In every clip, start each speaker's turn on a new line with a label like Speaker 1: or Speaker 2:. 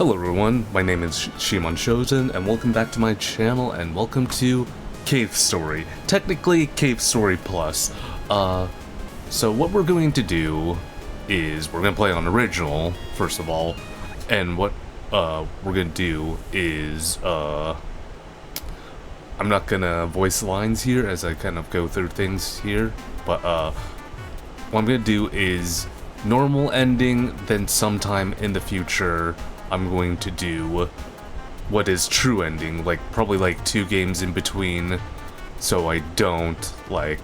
Speaker 1: Hello everyone, my name is ShimonShozen, and welcome back to my channel, and welcome to Cave Story. Technically, Cave Story Plus. So what we're going to do is, we're going to play on original, first of all, and what, we're going to do is, I'm not gonna voice lines here as I kind of go through things here, but, what I'm going to do is normal ending, then sometime in the future, I'm going to do what is true ending, like probably like 2 games in between, so I don't like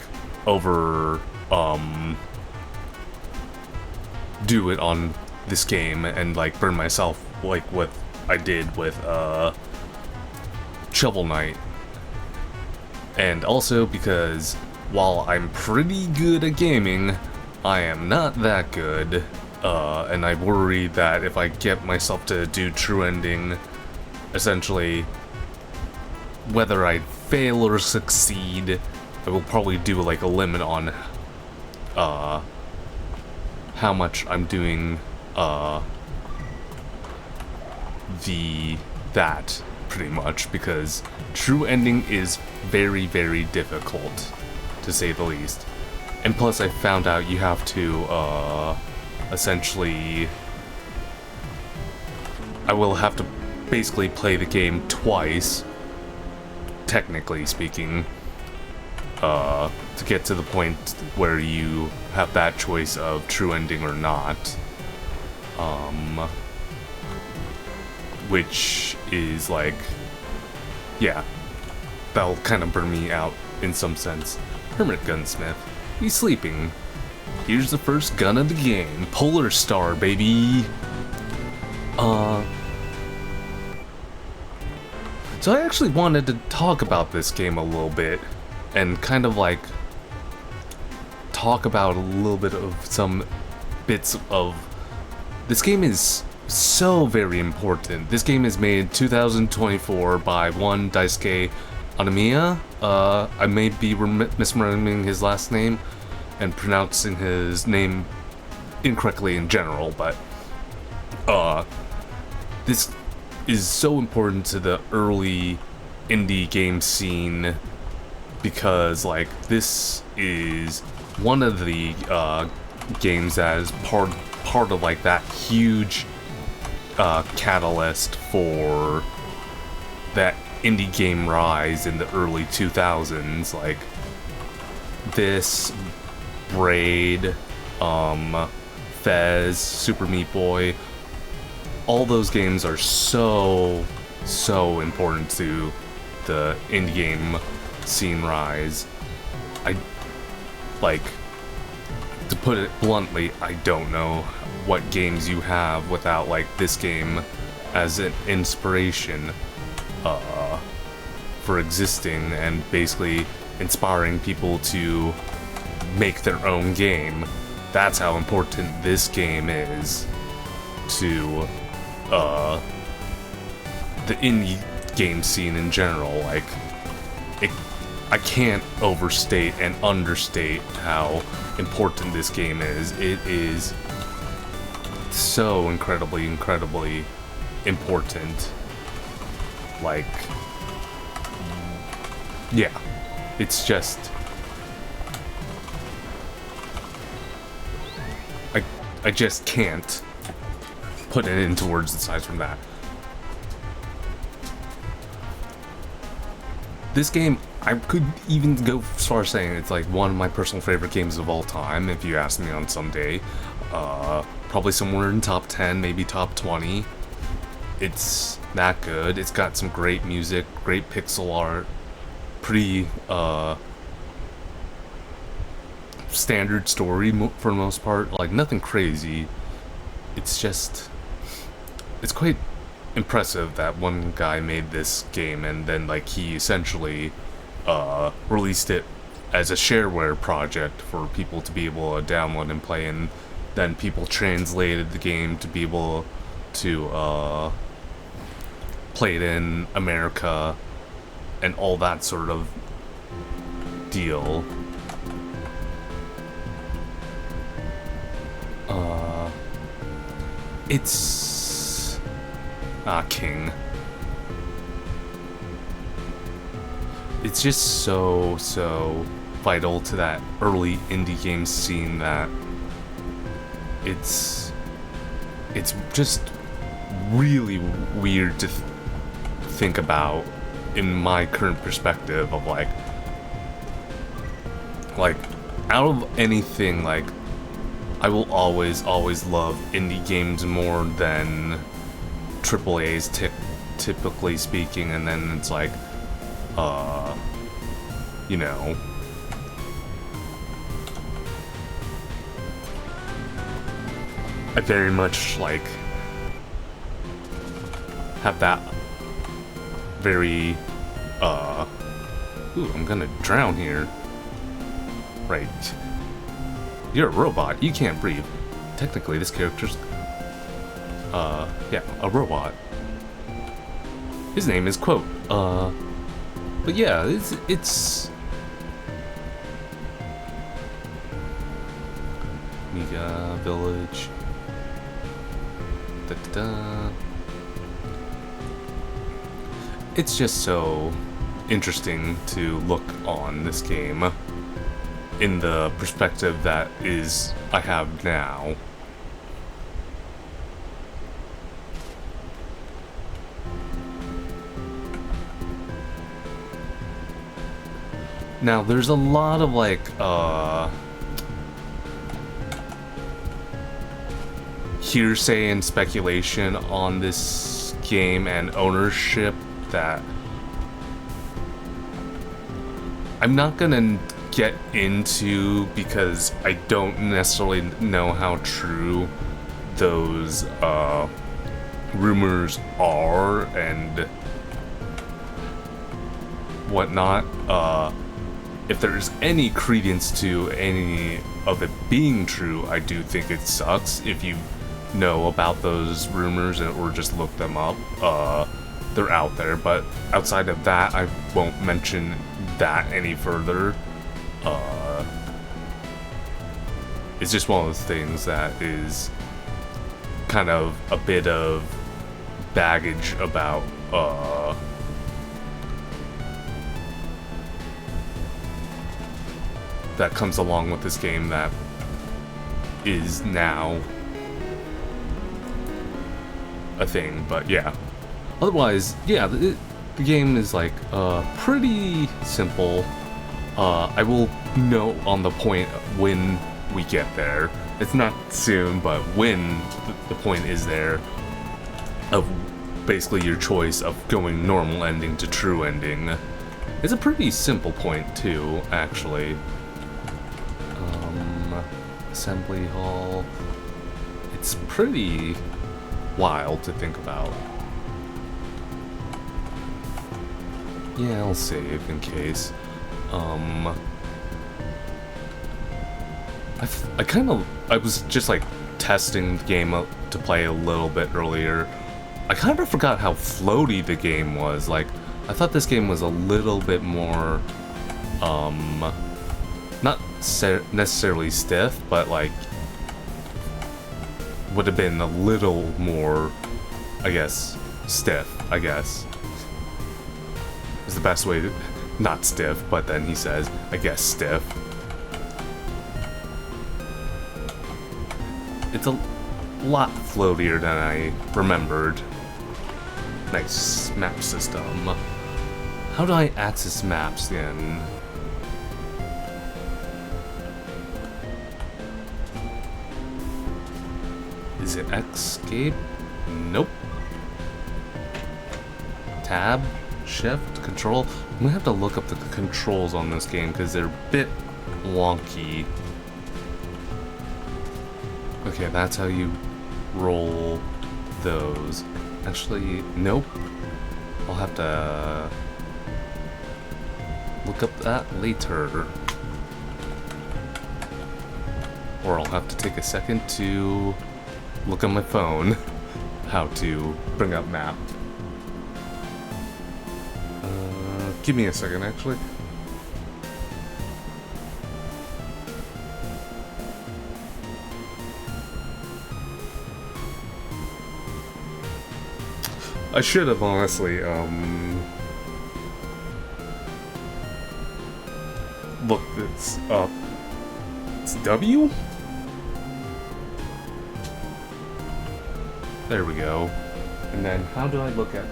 Speaker 1: do it on this game and like burn myself like what I did with Shovel Knight. And also because while I'm pretty good at gaming, I am not that good. And I worry that if I get myself to do true ending, essentially, whether I fail or succeed, I will probably do like a limit on how much I'm doing that pretty much, because true ending is very, very difficult, to say the least. And plus I found out you have to essentially, I will have to basically play the game twice, technically speaking, to get to the point where you have that choice of true ending or not, which is like, yeah, that'll kind of burn me out in some sense. Hermit Gunsmith, he's sleeping. Here's the first gun of the game. Polar Star, baby! So I actually wanted to talk about this game a little bit, and kind of like talk about a little bit of some bits of... This game is so very important. This game is made in 2024 by one Daisuke Anamiya. I may be misremembering his last name and pronouncing his name incorrectly in general, but this is so important to the early indie game scene, because like this is one of the games that is part of like that huge catalyst for that indie game rise in the early 2000s. Like this, Braid, Fez, Super Meat Boy, all those games are so important to the indie game scene rise. I, like, to put it bluntly, I don't know what games you have without like this game as an inspiration for existing and basically inspiring people to make their own game. That's how important this game is to the indie game scene in general. Like, I can't overstate and understate how important this game is. It is so incredibly important. Like, yeah, it's just, I just can't put it into words aside from that. This game, I could even go as far as saying it's like one of my personal favorite games of all time, if you ask me on some day. Probably somewhere in top 10, maybe top 20. It's that good. It's got some great music, great pixel art, pretty standard story for the most part, like nothing crazy. It's just, it's quite impressive that one guy made this game and then like he essentially released it as a shareware project for people to be able to download and play, and then people translated the game to be able to play it in America and all that sort of deal. King. It's just so vital to that early indie game scene that it's just really weird to think about in my current perspective of like out of anything, like I will always love indie games more than AAA's typically speaking, and then it's like you know, I very much like have that very ooh, I'm gonna drown here. Right. You're a robot, you can't breathe. Technically this character's yeah, a robot. His name is Quote. But yeah, it's Miga Village. Da-da-da. It's just so interesting to look on this game in the perspective that is I have now. Now there's a lot of like hearsay and speculation on this game and ownership that I'm not gonna get into because I don't necessarily know how true those rumors are and whatnot. If there's any credence to any of it being true, I do think it sucks. If you know about those rumors or just look them up, they're out there. But outside of that, I won't mention that any further. It's just one of those things that is kind of a bit of baggage about that comes along with this game that is now a thing. But yeah, otherwise, yeah, the game is like pretty simple. I will note on the point when we get there. It's not soon, but when the point is there of basically your choice of going normal ending to true ending. It's a pretty simple point too, actually. Assembly hall. It's pretty wild to think about. Yeah, I'll save in case. I was just like testing the game up to play a little bit earlier. I kind of forgot how floaty the game was. Like, I thought this game was a little bit more, not necessarily stiff, but like, would have been a little more, I guess, stiff, I guess. Is the best way to, not stiff, but then he says, I guess stiff. It's a lot floatier than I remembered. Nice map system. How do I access maps then? Is it escape? Nope. Tab? Shift? Control? I'm gonna have to look up the controls on this game because they're a bit wonky. Okay, that's how you roll those. Actually, nope. I'll have to look up that later. Or I'll have to take a second to look on my phone how to bring up map. Give me a second, actually. I should have honestly, look, it's up. It's W? There we go. And then how do I look at,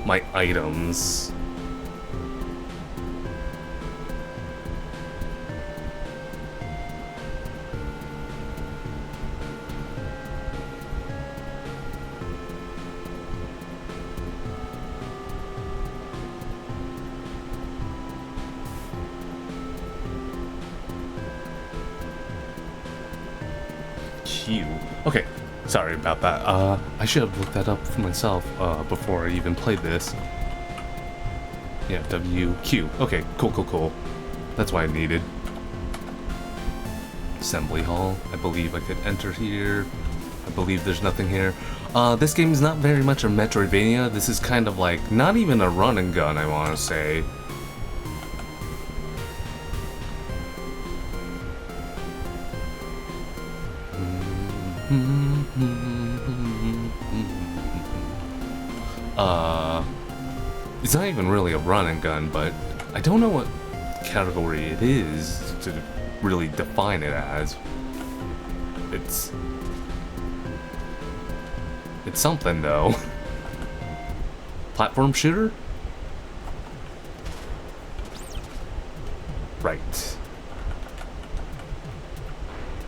Speaker 1: my items? Q. Okay, sorry about that. I should have looked that up for myself, before I even played this. Yeah, W, Q. Okay, cool. That's what I needed. Assembly hall. I believe I could enter here. I believe there's nothing here. This game is not very much a Metroidvania. This is kind of like, not even a run and gun, I want to say. It's not even really a run and gun, but I don't know what category it is to really define it as. It's something though. Platform shooter? Right.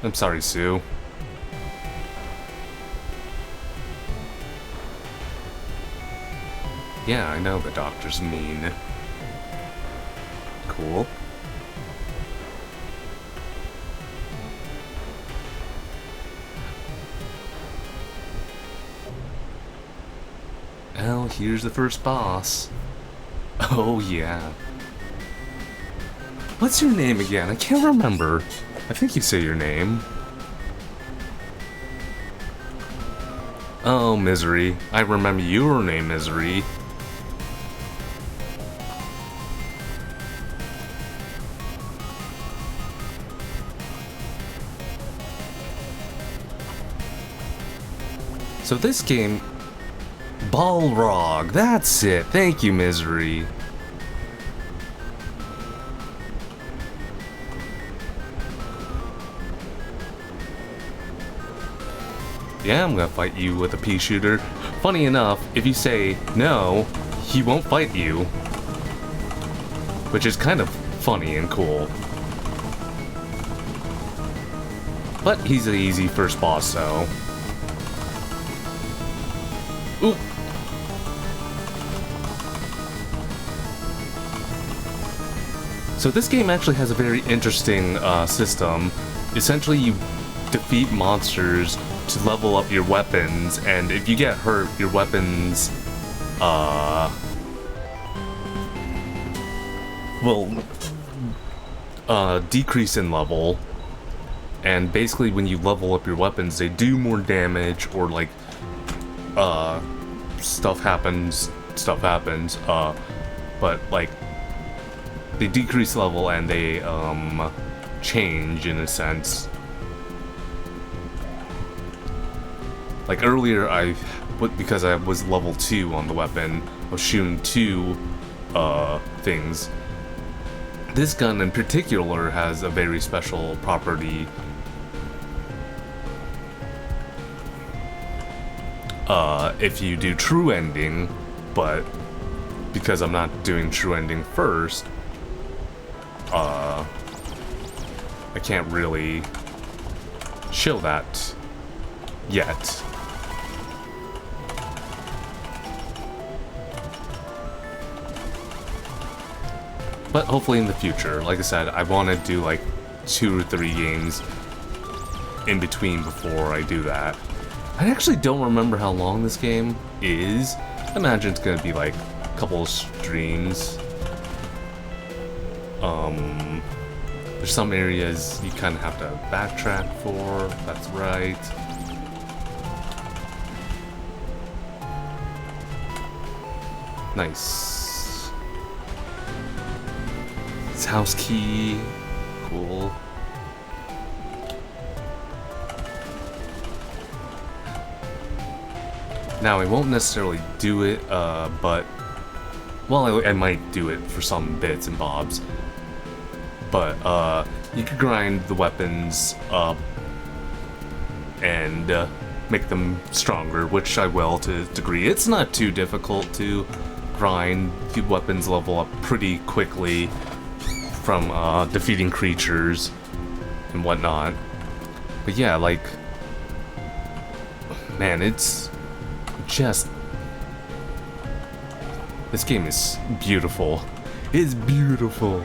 Speaker 1: I'm sorry, Sue. Yeah, I know the doctor's mean. Cool. Well, here's the first boss. Oh, yeah. What's your name again? I can't remember. I think you say your name. Oh, Misery. I remember your name, Misery. So this game... Balrog, that's it. Thank you, Misery. Yeah, I'm gonna fight you with a pea shooter. Funny enough, if you say no, he won't fight you. Which is kind of funny and cool. But he's an easy first boss, so... Ooh! So this game actually has a very interesting system. Essentially, you defeat monsters to level up your weapons, and if you get hurt, your weapons will decrease in level. And basically, when you level up your weapons, they do more damage, or like stuff happens, but like they decrease level and they change in a sense. Like earlier, because I was level 2 on the weapon, I was shooting 2 things. This gun in particular has a very special property. If you do true ending, but because I'm not doing true ending first, I can't really show that yet. But hopefully in the future. Like I said, I want to do like 2 or 3 games in between before I do that. I actually don't remember how long this game is. I imagine it's gonna be like a couple of streams. There's some areas you kind of have to backtrack for, that's right. Nice. It's house key. Cool. Now, I won't necessarily do it, but... Well, I might do it for some bits and bobs. But, you could grind the weapons up and make them stronger, which I will to a degree. It's not too difficult to grind. The weapons level up pretty quickly from defeating creatures and whatnot. But yeah, like... Man, it's just... This game is beautiful. It's beautiful.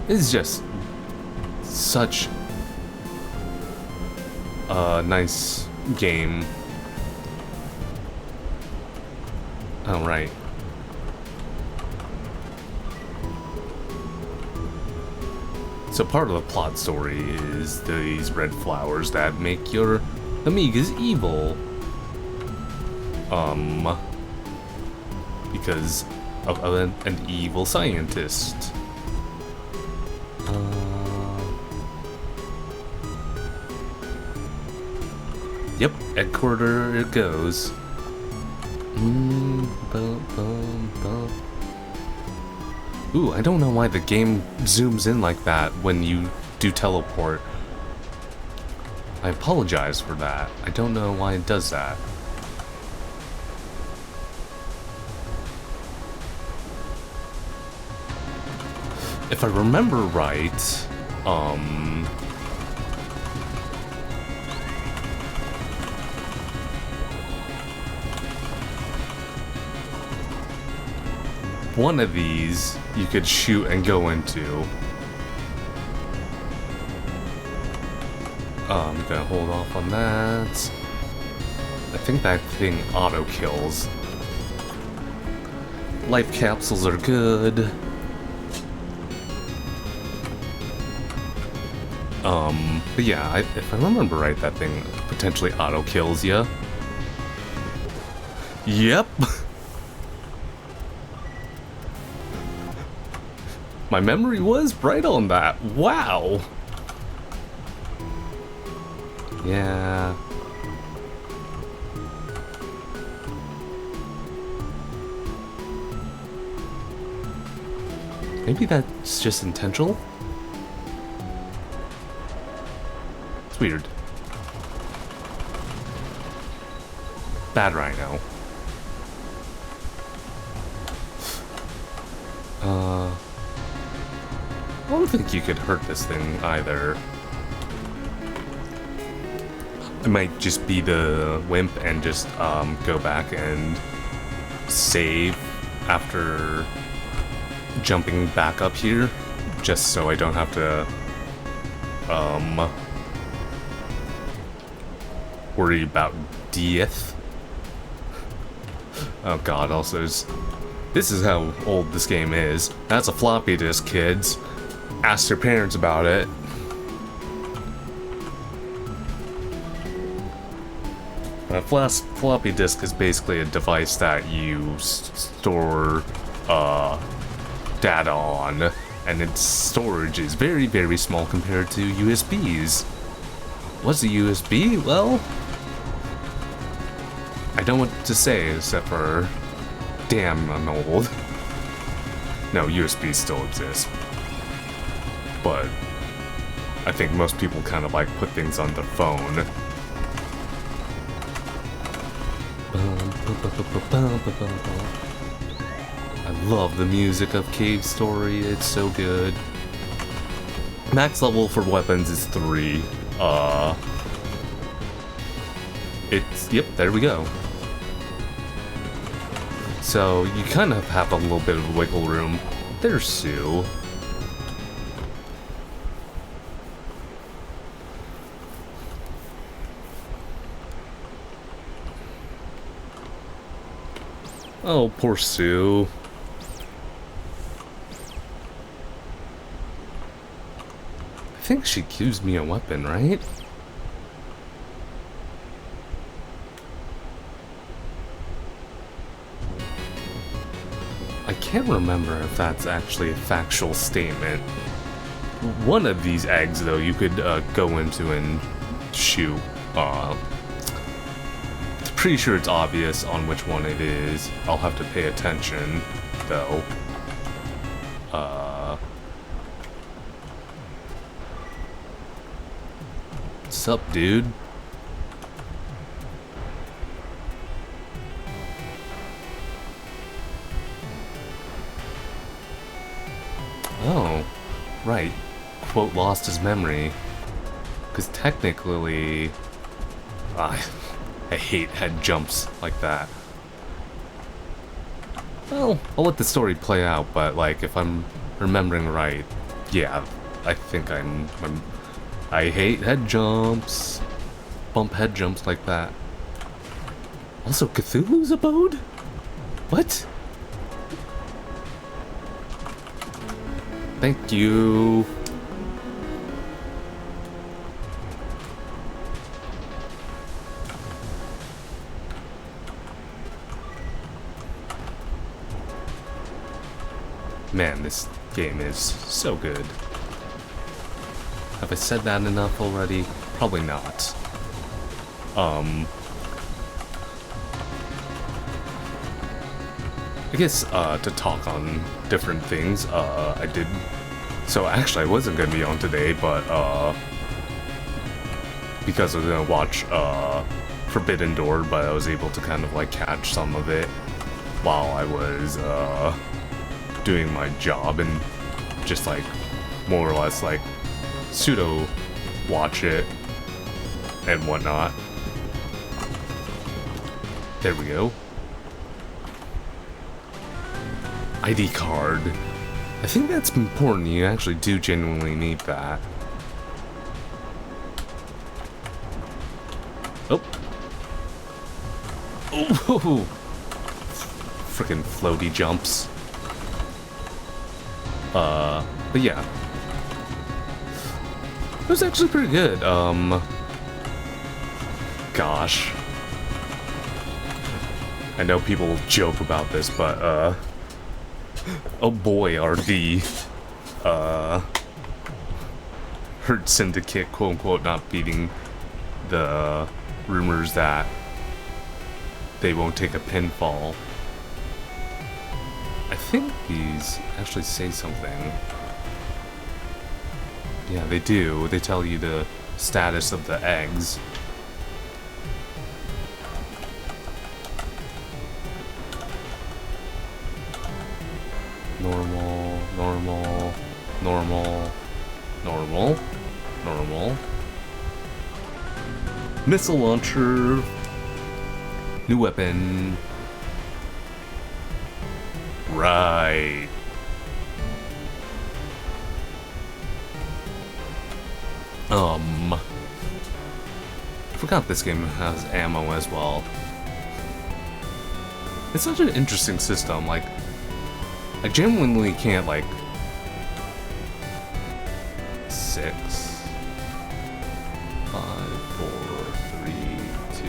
Speaker 1: It's just such a nice game. Oh, right. So part of the plot story is these red flowers that make your Amigas evil. Because of an evil scientist. Yep, headquarter it goes. Ooh, I don't know why the game zooms in like that when you do teleport. I apologize for that. I don't know why it does that. If I remember right, one of these you could shoot and go into. I'm gonna hold off on that. I think that thing auto kills. Life capsules are good. But yeah, if I remember right, that thing potentially auto kills you. Yep. My memory was right on that. Wow. Yeah. Maybe that's just intentional? It's weird. Bad rhino. I don't think you could hurt this thing either. It might just be the wimp and just go back and save after jumping back up here, just so I don't have to worry about death. Oh god, also this is how old this game is. That's a floppy disk, kids. Ask your parents about it. A floppy disk is basically a device that you store data on, and its storage is very, very small compared to USBs. What's a USB? Well, I don't know what to say except for damn, I'm old. No, USBs still exist. But I think most people kind of like put things on their phone. I love the music of Cave Story, it's so good. Max level for weapons is 3. Yep, there we go. So you kind of have a little bit of wiggle room. There's Sue. Oh, poor Sue. I think she gives me a weapon, right? I can't remember if that's actually a factual statement. One of these eggs, though, you could go into and shoot. pretty sure it's obvious on which one it is. I'll have to pay attention, though. What's up, dude? Oh, right. Quote, lost his memory. Because technically... I hate head jumps like that. Well, I'll let the story play out, but, like, if I'm remembering right, yeah, I think I hate head jumps. Bump head jumps like that. Also, Cthulhu's abode? What? Thank you. Man, this game is so good. Have I said that enough already? Probably not. I guess, to talk on different things, I did... So, actually, I wasn't gonna be on today, but, because I was gonna watch, Forbidden Door, but I was able to kind of, like, catch some of it while I was, doing my job and just, like, more or less, like, pseudo watch it and whatnot. There we go. ID card. I think that's important. You actually do genuinely need that. Oh. Oh. Frickin' floaty jumps. But yeah. It was actually pretty good. Gosh. I know people joke about this, but, oh boy, are the, Hurt Syndicate, quote-unquote, not beating the rumors that they won't take a pinfall. I think these actually say something. Yeah, they do. They tell you the status of the eggs. Normal, normal, normal, normal, normal. Missile launcher. New weapon. Right. Forgot this game has ammo as well. It's such an interesting system, like, I genuinely can't, like... 6... 5, 4, 3, 2,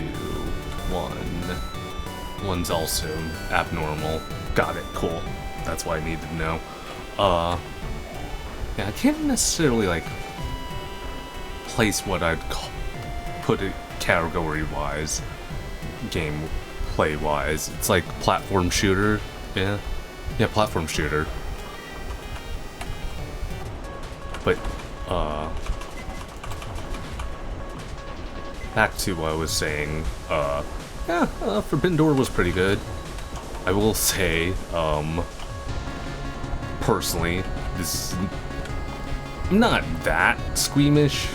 Speaker 1: 1... One's also abnormal. Got it, cool. That's what I needed to know. Yeah, I can't necessarily, like, place what I'd put it category-wise, gameplay-wise. It's like platform shooter, yeah. Yeah, platform shooter. But, back to what I was saying, yeah, Forbidden Door was pretty good. I will say, personally, I'm not that squeamish,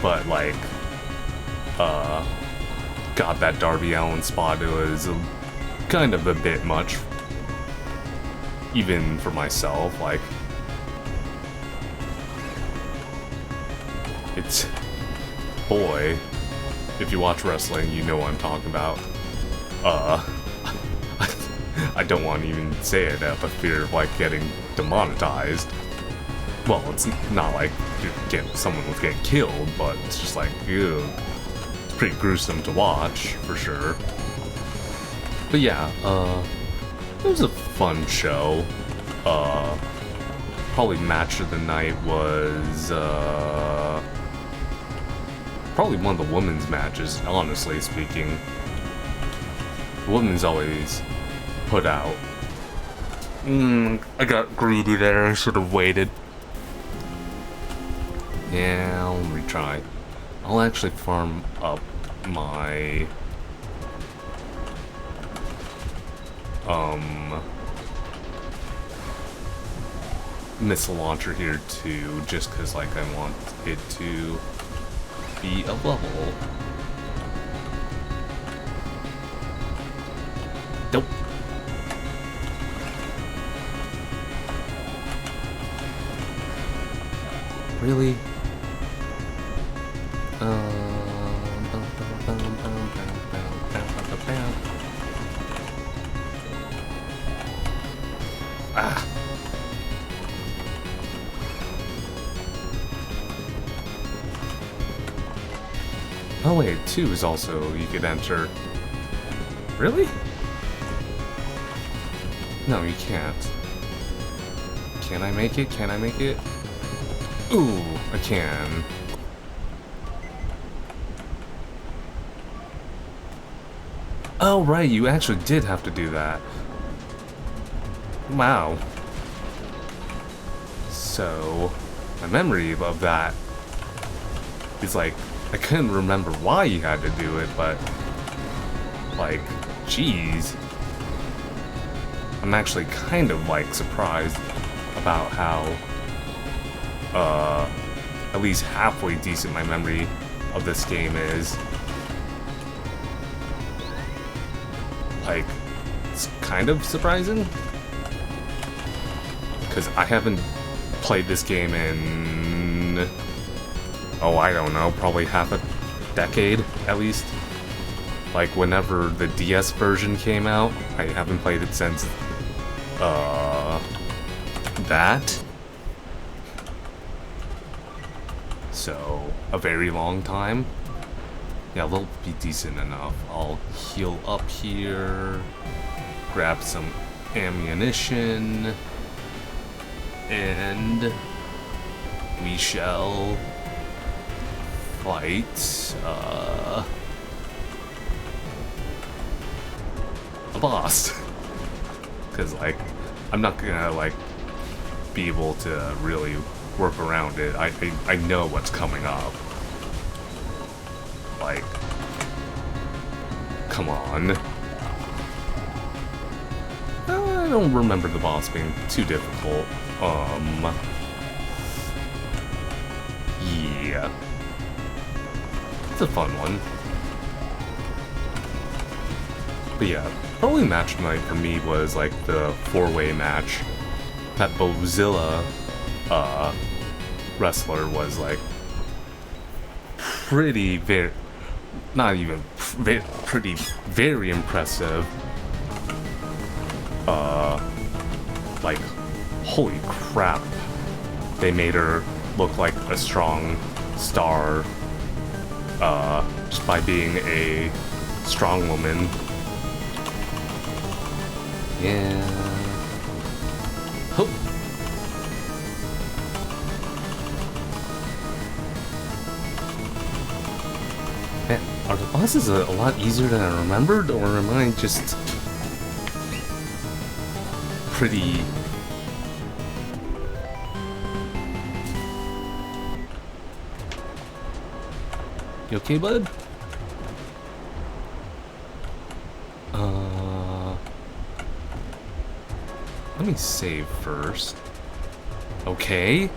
Speaker 1: but, like, God, that Darby Allin spot was kind of a bit much, even for myself. Like, it's, boy, if you watch wrestling, you know what I'm talking about. I don't want to even say it out of fear of, like, getting demonetized. Well, it's not like someone was getting killed, but it's just like, ew. It's pretty gruesome to watch, for sure. But yeah, it was a fun show. Probably match of the night was, probably one of the women's matches, honestly speaking. The woman's always put out. I got greedy there. I should have waited. Yeah, I'll retry. I'll actually farm up my missile launcher here too, just because like I want it to be a level. Nope. Really? Ah. Oh wait, 2 is also you could enter. Really? No, you can't. Can I make it? Can I make it? Ooh, I can. Oh right, you actually did have to do that. Wow. So, my memory of that is like, I couldn't remember why you had to do it, but like, geez. I'm actually kind of like surprised about how at least halfway decent my memory of this game is. Like, it's kind of surprising because I haven't played this game in, oh, I don't know, probably half a decade at least. Like whenever the DS version came out, I haven't played it since that. So, a very long time. Yeah, they'll be decent enough. I'll heal up here, grab some ammunition, and we shall fight a boss. Because, like, I'm not gonna, like, be able to really work around it. I know what's coming up. Like, come on. I don't remember the boss being too difficult. Yeah. It's a fun one. But yeah, probably match of the night for me was like the 4-way match. That Bozilla wrestler was like pretty very, not even pretty, very impressive. Like, holy crap, they made her look like a strong star just by being a strong woman. Yeah. Hope. Man, are the bosses a lot easier than I remembered, or am I just pretty... You okay, bud? Let me save first. Okay.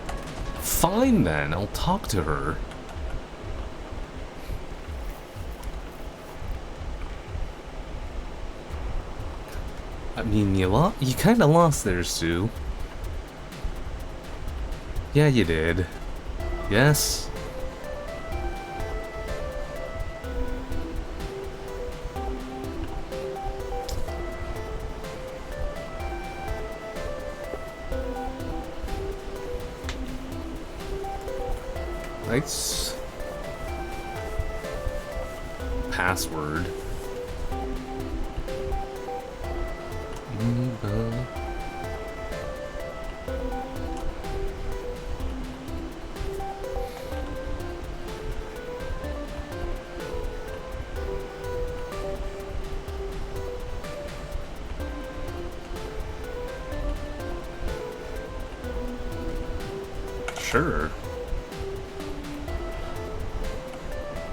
Speaker 1: Fine then, I'll talk to her. I mean, you kinda lost there, Sue. Yeah, you did. Yes. Nice. Password. Sure.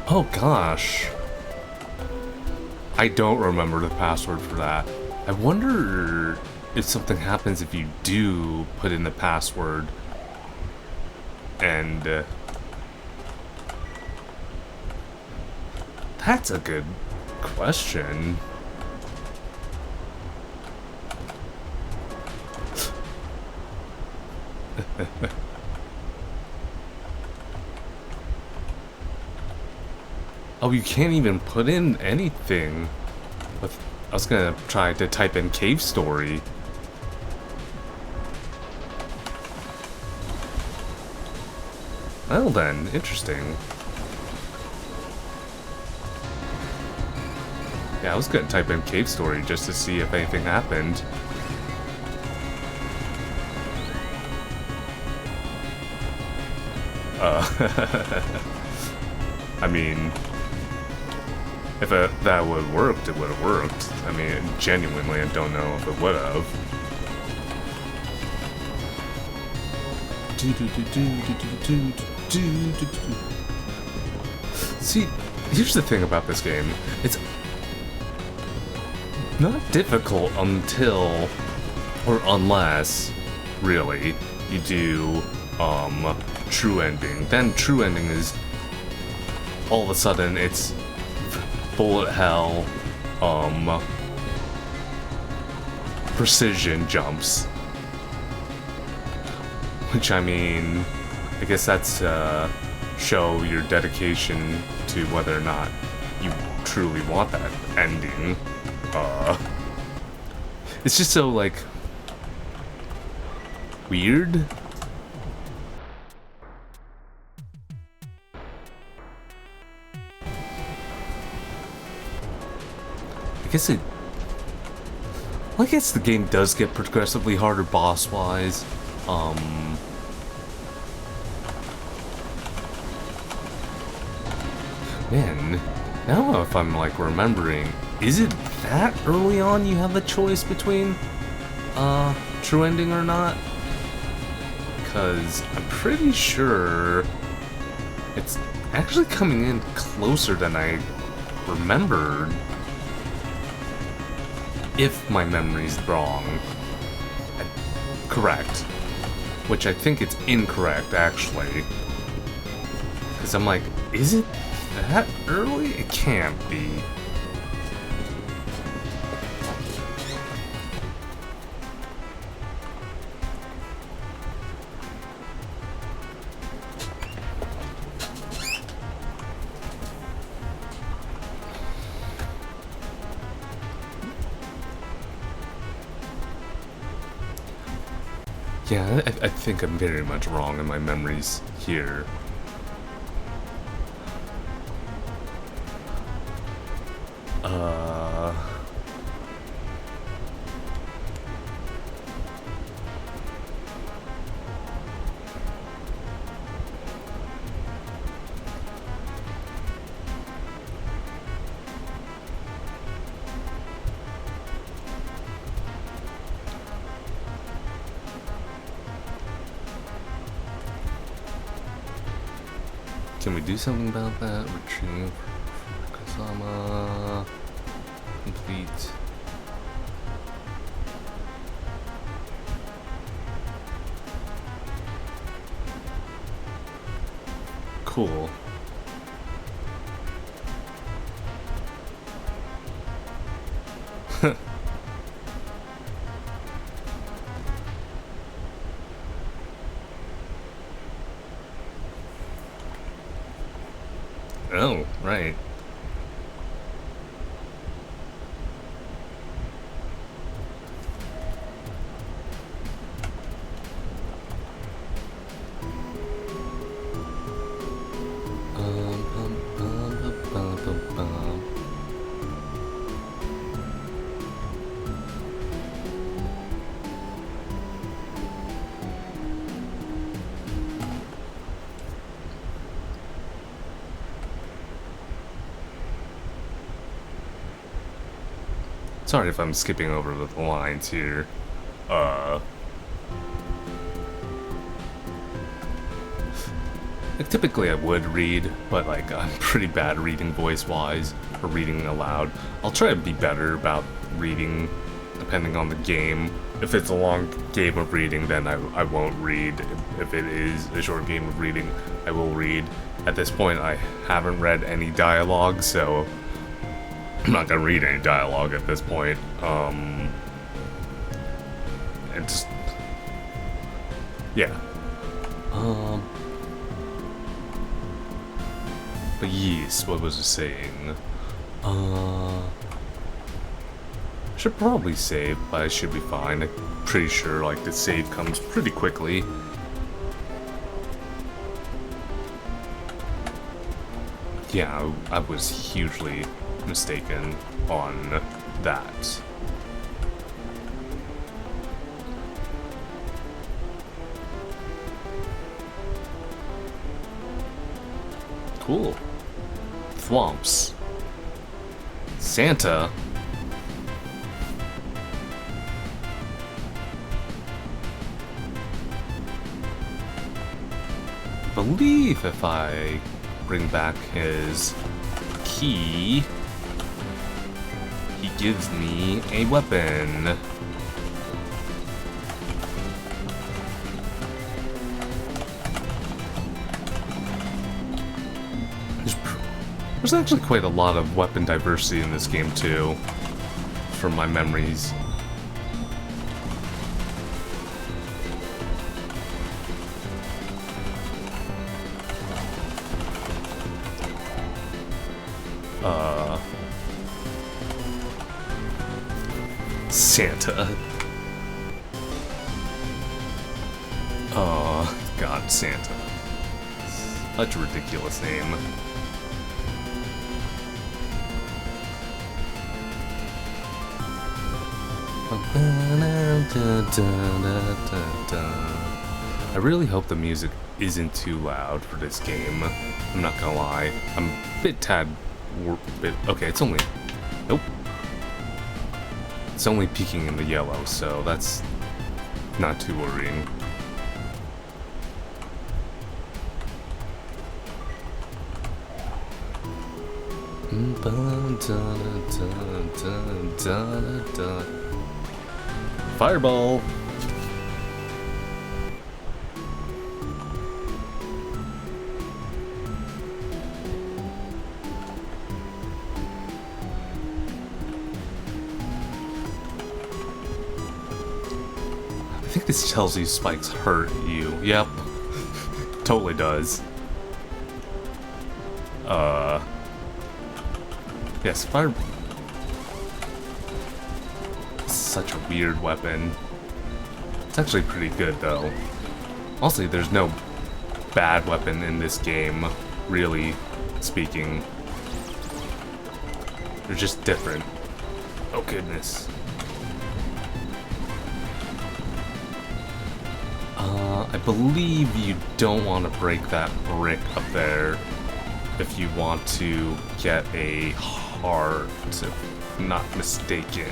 Speaker 1: Oh gosh. I don't remember the password for that. I wonder if something happens if you do put in the password and that's a good question. Oh, you can't even put in anything. I was gonna try to type in cave story. Well then, interesting. Yeah, I was gonna type in cave story just to see if anything happened. I mean, if that would have worked, it would have worked. I mean, genuinely, I don't know if it would have. See, here's the thing about this game. It's not difficult until, or unless, really, you do, true ending. Then true ending is, all of a sudden, it's bullet hell, precision jumps. Which, I mean, I guess that's show your dedication to whether or not you truly want that ending. It's just so, like, weird. I guess it... Well, I guess the game does get progressively harder boss-wise. Man, now if I'm, like, remembering, is it that early on you have the choice between, true ending or not? Because I'm pretty sure it's actually coming in closer than I remembered. If my memory's wrong. Correct. Which I think it's incorrect, actually. Because I'm like, is it that early? It can't be. Yeah, I think I'm very much wrong in my memories here. Can we do something about that? Retrieve Kazama. Complete. Cool. Oh, right. Sorry if I'm skipping over the lines here. Like, typically I would read, but like I'm pretty bad reading voice-wise, or reading aloud. I'll try to be better about reading, depending on the game. If it's a long game of reading, then I won't read. If it is a short game of reading, I will read. At this point, I haven't read any dialogue, so I'm not gonna read any dialogue at this point. It's... yeah. But yes, what was I saying? Should probably save, but I should be fine. I'm pretty sure, like, the save comes pretty quickly. Yeah, I was hugely mistaken on that. Cool. Thwomps. Santa? I believe if I bring back his key, he gives me a weapon. There's actually quite a lot of weapon diversity in this game too, from my memories. Santa. Oh, God, Santa. Such a ridiculous name. I really hope the music isn't too loud for this game. I'm not gonna lie. I'm a bit okay, it's only... nope. It's only peaking in the yellow, so that's not too worrying. Fireball! I think this tells you spikes hurt you. Yep. Totally does. Yes, fire... such a weird weapon. It's actually pretty good, though. Honestly, there's no bad weapon in this game, really speaking. They're just different. Oh, goodness. I believe you don't want to break that brick up there if you want to get a heart, if not mistaken.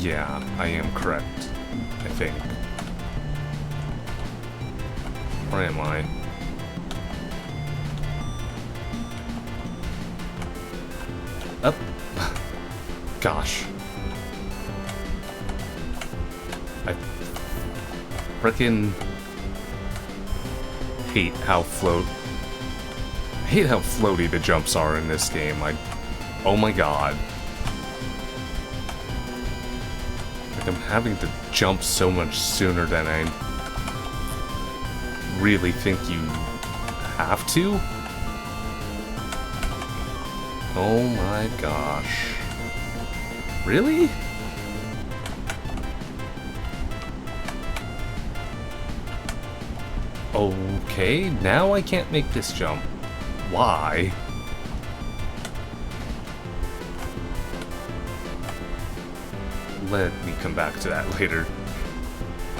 Speaker 1: Yeah, I am correct, I think. Where am I? Up. Gosh. I frickin' hate how floaty the jumps are in this game. Oh my god. Like, I'm having to jump so much sooner than I really think you have to. Oh my gosh. Really? Okay, now I can't make this jump. Why? Let me come back to that later.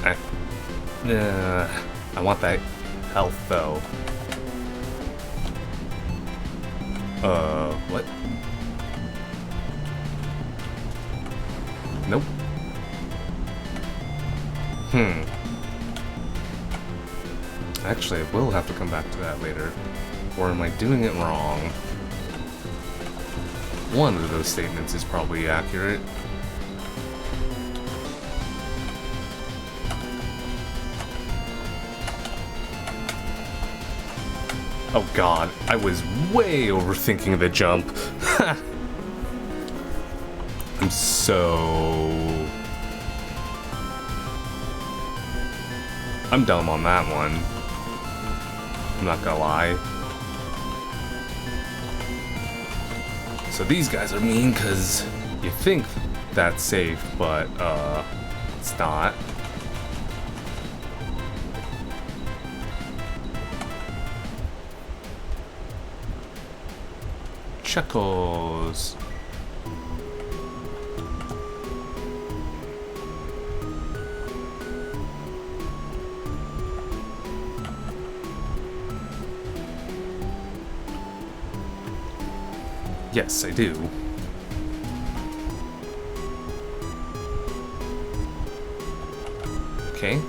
Speaker 1: I want that health though. What? Actually, I will have to come back to that later. Or am I doing it wrong? One of those statements is probably accurate. Oh god, I was way overthinking the jump. I'm dumb on that one. I'm not gonna lie. So these guys are mean because you think that's safe, but it's not. Chuckles. Yes, I do. Okay. I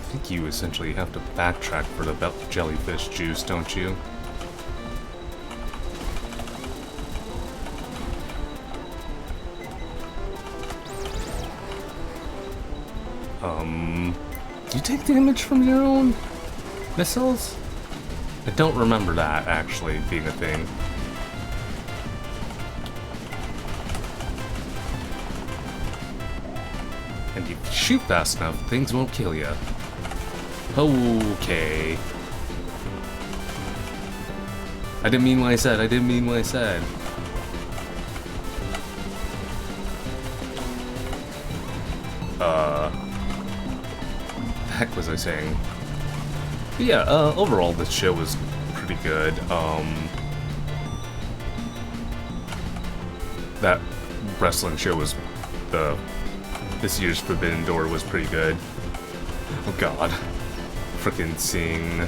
Speaker 1: think you essentially have to backtrack for the jellyfish juice, don't you? Do you take damage from your own missiles? I don't remember that actually being a thing. And if you shoot fast enough, things won't kill you. Okay. I didn't mean what I said, I didn't mean what I said. Heck was I saying? But yeah, overall this show was pretty good. That wrestling show was this year's Forbidden Door was pretty good. Oh god. Frickin' seeing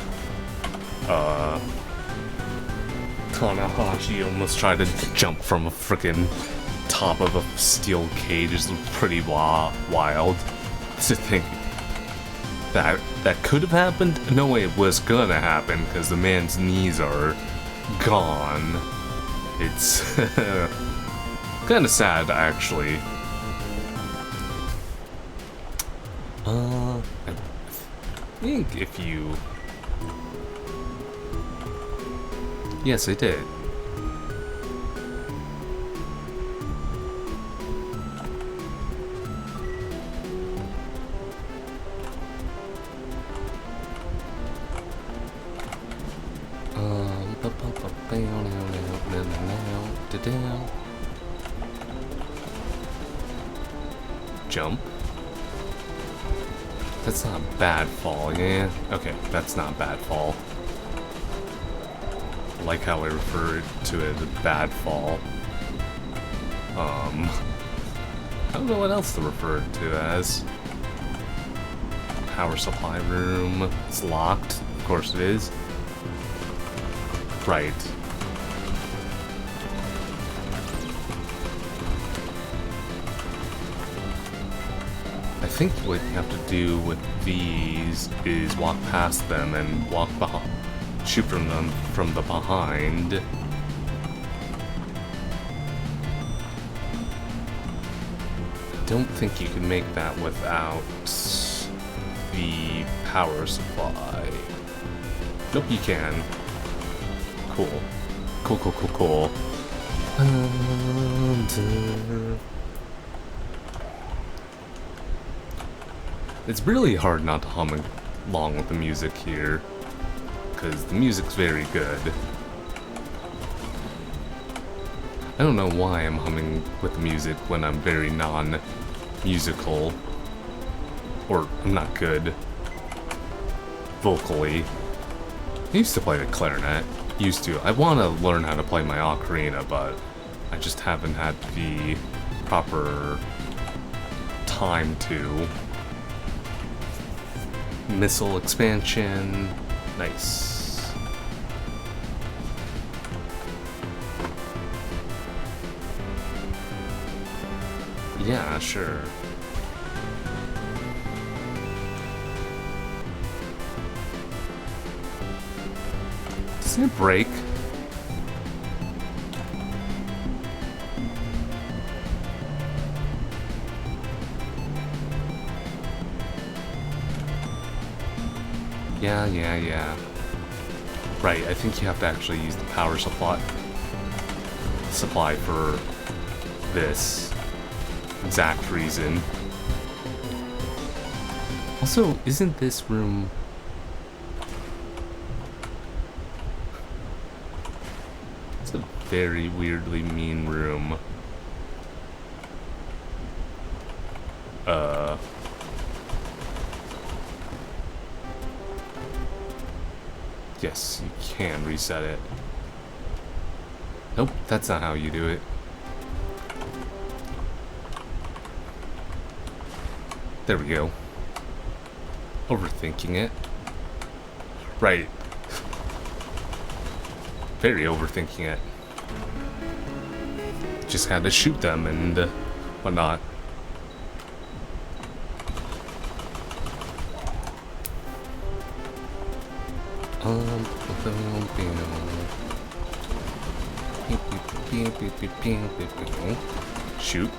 Speaker 1: Tanahashi almost tried to jump from a frickin' top of a steel cage is pretty wild to think that could have happened. No way it was gonna happen because the man's knees are gone. It's kind of sad actually. I think if you... Yes, I did. Jump. That's not a bad fall, yeah? Okay, that's not a bad fall. I like how I referred to it as a bad fall. I don't know what else to refer it to as. Power supply room. It's locked. Of course it is. Right. I think what you have to do with these is walk past them and walk behind, shoot from them from the behind. I don't think you can make that without the power supply. Nope, you can. Cool. Cool. It's really hard not to hum along with the music here, because the music's very good. I don't know why I'm humming with the music when I'm very non-musical, or I'm not good vocally. I used to play the clarinet. Used to. I want to learn how to play my ocarina, but I just haven't had the proper time to. Missile expansion. Nice. Yeah, sure. Doesn't it break? Yeah. Right, I think you have to actually use the power supply for this exact reason. Also, isn't this room... It's a very weirdly mean room. Yes, you can reset it. Nope, that's not how you do it. There we go. Overthinking it. Right. Very overthinking it. Just had to shoot them and whatnot. Shoot.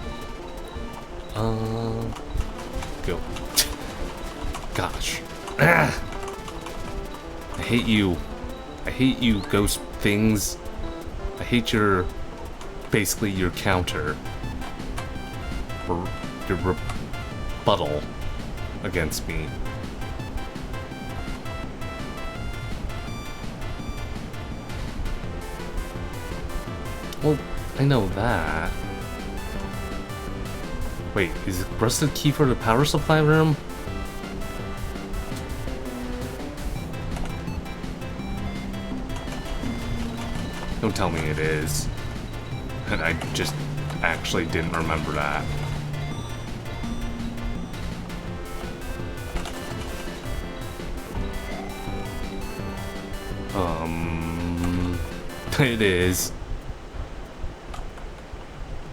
Speaker 1: Go. Gosh. Ah! I hate you. I hate you, ghost things. I hate your... basically your counter. Or your rebuttal against me. Well, I know that. Wait, is it rusted key for the power supply room? Don't tell me it is. And I just actually didn't remember that. It is.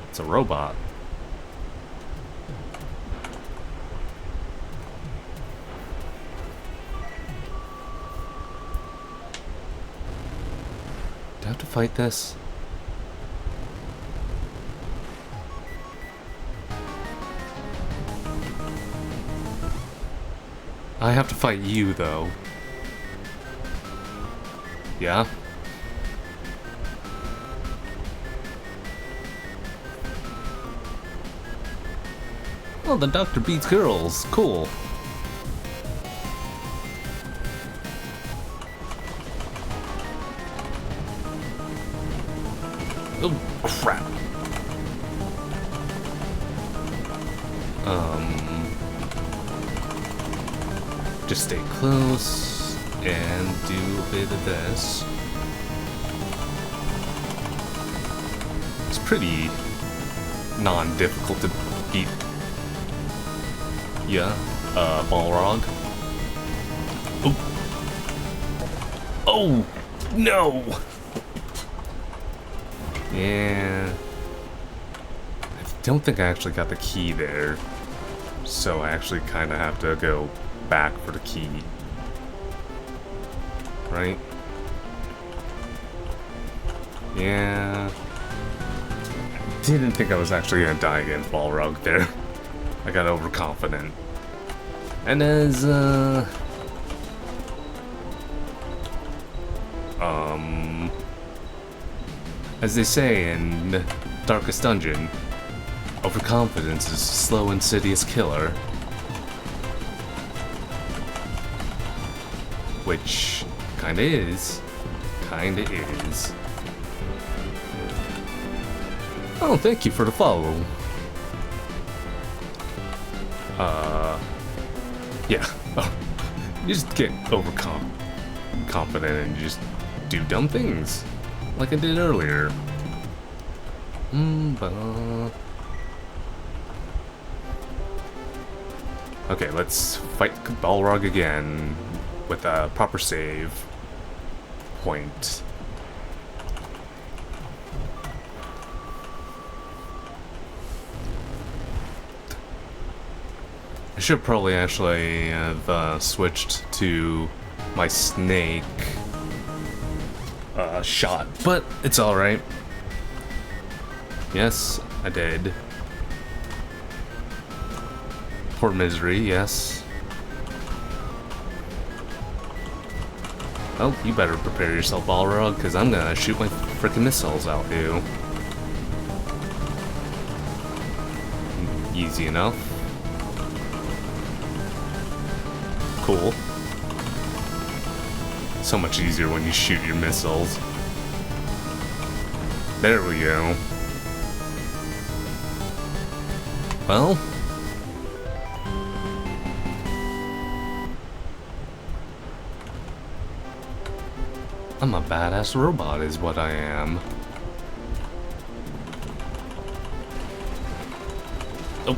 Speaker 1: It's a robot. Do I have to fight this? I have to fight you, though. Yeah? Oh, the doctor beats girls. Cool. Oh, crap. Just stay close and do a bit of this. It's pretty non-difficult to beat. Yeah, Balrog. Oh! Oh! No! Yeah. I don't think I actually got the key there. So I actually kind of have to go back for the key. Right? Yeah. I didn't think I was actually gonna die against Balrog there. I got overconfident. And as they say in Darkest Dungeon, overconfidence is a slow, insidious killer. Which kinda is. Kinda is. Oh, thank you for the follow. Yeah. Oh, you just get confident and you just do dumb things. Like I did earlier. Okay, let's fight Balrog again with a proper save point. I should probably actually have switched to my snake shot, but it's alright. Yes, I did. Poor misery, yes. Oh, you better prepare yourself, Balrog, because I'm gonna shoot my frickin' missiles out you. Easy enough. Cool. So much easier when you shoot your missiles. There we go. Well, I'm a badass robot is what I am. Oh.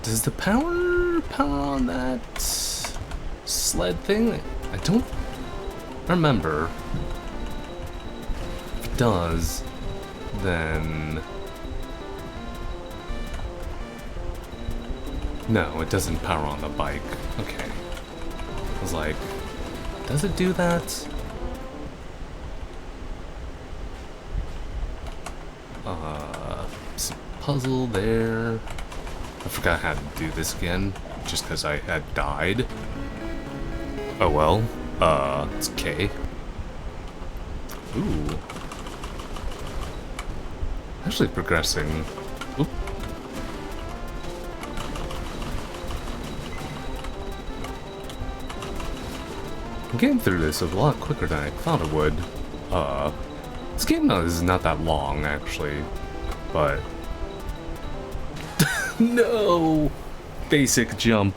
Speaker 1: Does the power on that sled thing? I don't remember. If it does, then... No, it doesn't power on the bike. Okay. I was like, does it do that? Some puzzle there. I forgot how to do this again, just because I had died. Oh well. It's okay. Ooh. Actually progressing. Oop. I'm getting through this a lot quicker than I thought it would. This game is not that long, actually, but... No! Basic jump.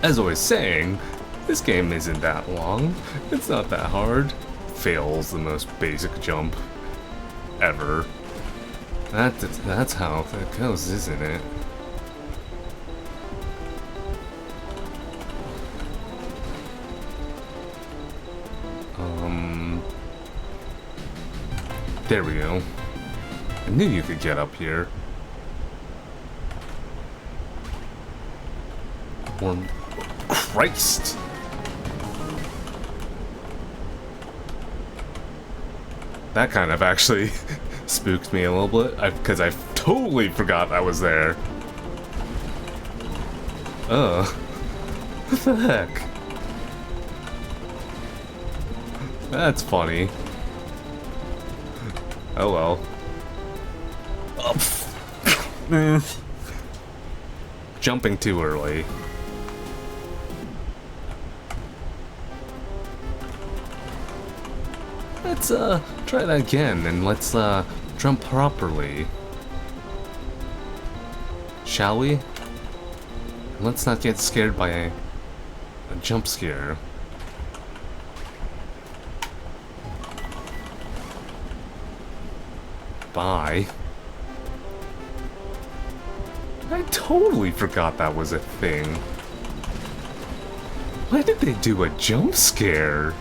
Speaker 1: As I was saying, this game isn't that long. It's not that hard. Fail's the most basic jump ever. That's how it goes, isn't it? There we go. I knew you could get up here. Christ! That kind of actually spooked me a little bit, because I totally forgot I was there. What the heck? That's funny. Oh well. Oh, jumping too early. Let's try that again, and let's jump properly. Shall we? Let's not get scared by a jump scare. Bye. I totally forgot that was a thing. Why did they do a jump scare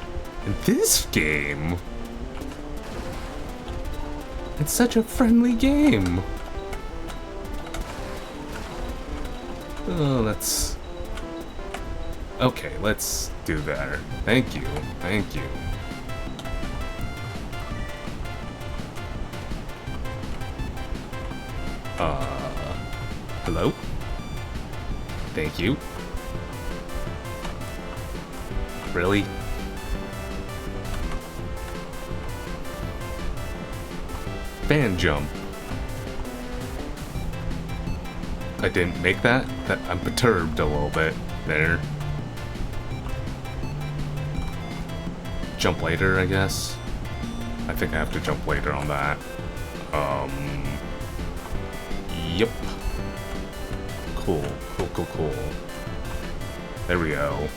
Speaker 1: in this game? It's such a friendly game. Oh, that's... Okay, let's do that. Thank you. Thank you. Hello? Thank you. Really? Fan jump. I didn't make that? I'm perturbed a little bit there. Jump later, I guess? I think I have to jump later on that. Yep. Cool. Cool. There we go.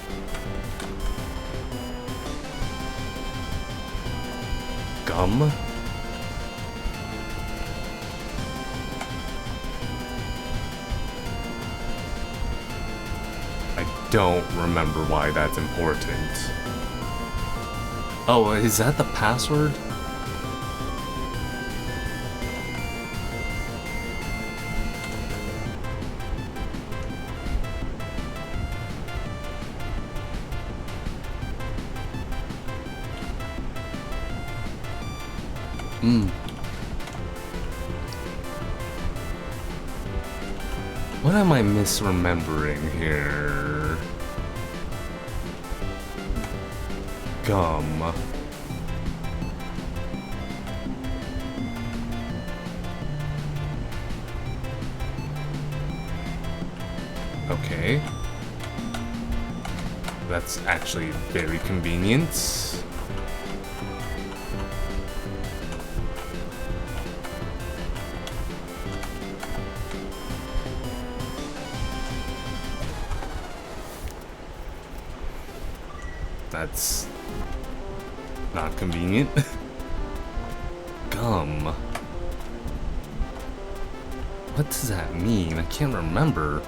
Speaker 1: Gum? don't remember why that's important. Oh, is that the password? What am I misremembering here? Gum. Okay. That's actually very convenient. That's not convenient. Gum. What does that mean? I can't remember.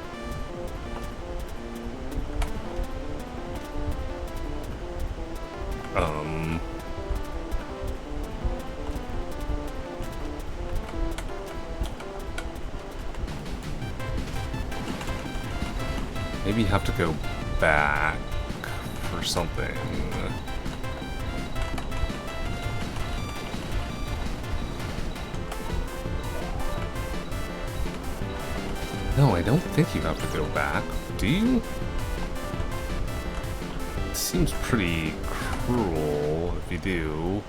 Speaker 1: Maybe you have to go back for something. No, I don't think you have to go back. Do you? It seems pretty cruel if you do.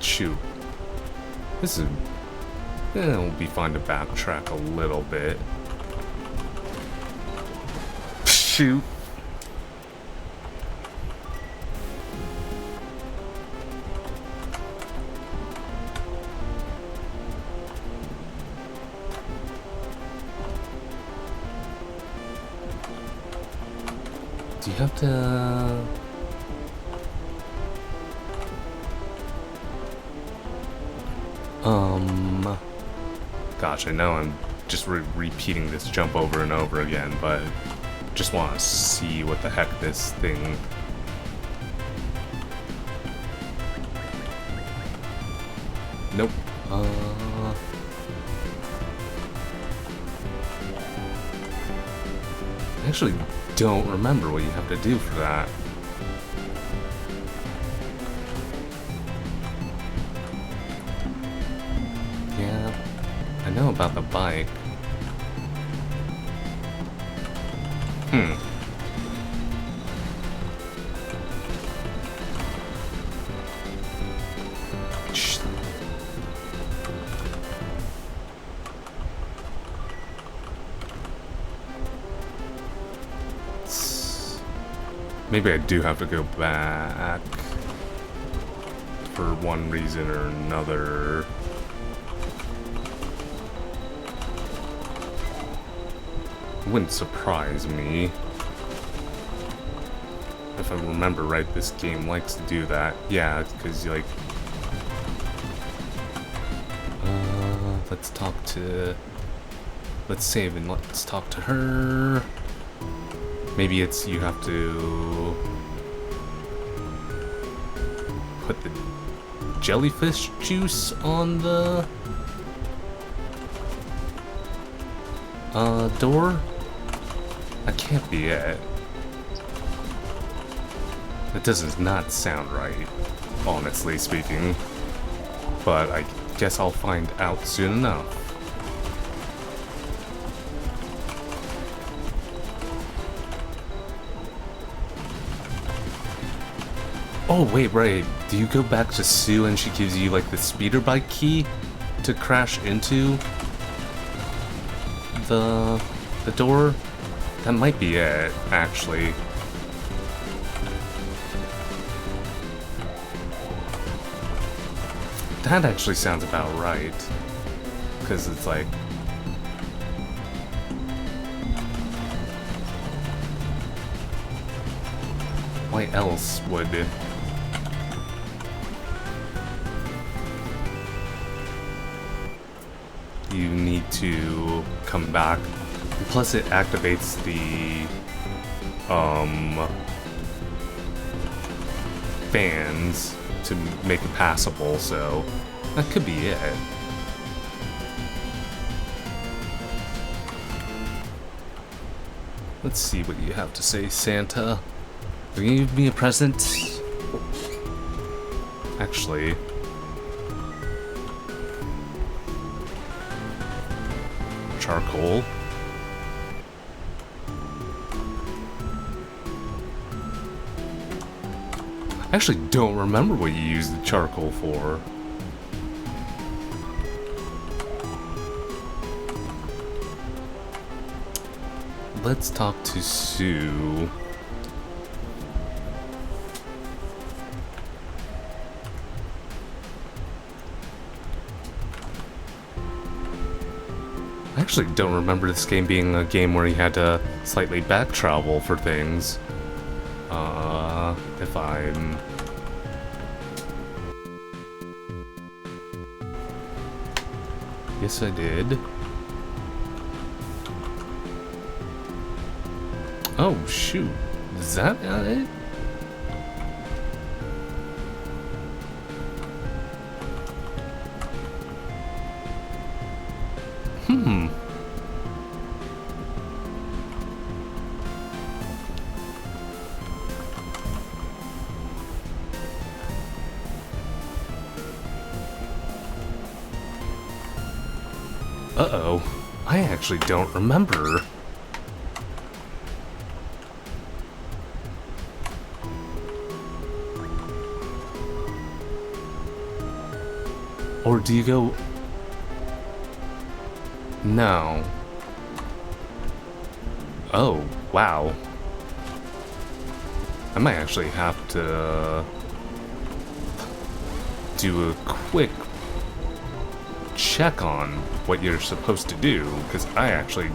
Speaker 1: Shoot. This is... it'll be fine to backtrack a little bit. Shoot. Do you have to... Gosh, I know I'm just repeating this jump over and over again, but just want to see what the heck this thing... Nope. I actually don't remember what you have to do for that. Yeah, I know about the bike. Maybe I do have to go back for one reason or another. It wouldn't surprise me. If I remember right, this game likes to do that. Yeah, because like... let's talk to... Let's save and let's talk to her. Maybe it's you have to put the jellyfish juice on the door? That can't be it. That does not sound right, honestly speaking. But I guess I'll find out soon enough. Oh, wait, right. Do you go back to Sue and she gives you, like, the speeder bike key to crash into the door? That might be it, actually. That actually sounds about right. Because it's like... why else would... you need to come back. Plus it activates the fans to make it passable, so that could be it. Let's see what you have to say, Santa. Will you give me a present? Actually, charcoal. I actually don't remember what you used the charcoal for. Let's talk to Sue. I actually don't remember this game being a game where you had to slightly back travel for things. If I'm... Yes, I did. Oh, shoot. Is that it? Uh-oh. I actually don't remember. Or do you go... No. Oh, wow. I might actually have to do a quick check on what you're supposed to do, because I actually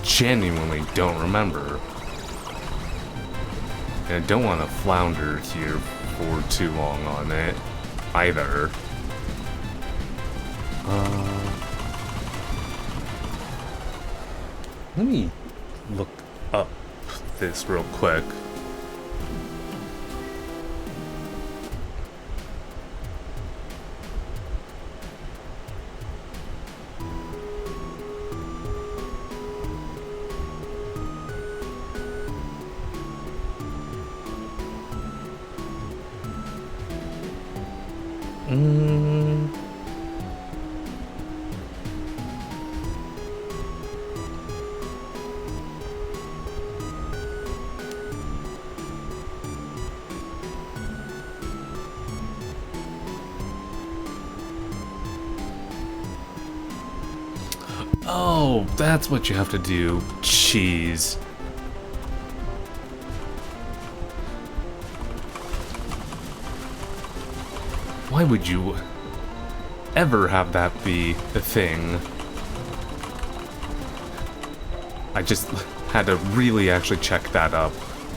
Speaker 1: genuinely don't remember. And I don't want to flounder here for too long on it either. Let me look up this real quick. Oh, that's what you have to do. Jeez. Why would you ever have that be a thing? I just had to really actually check that up.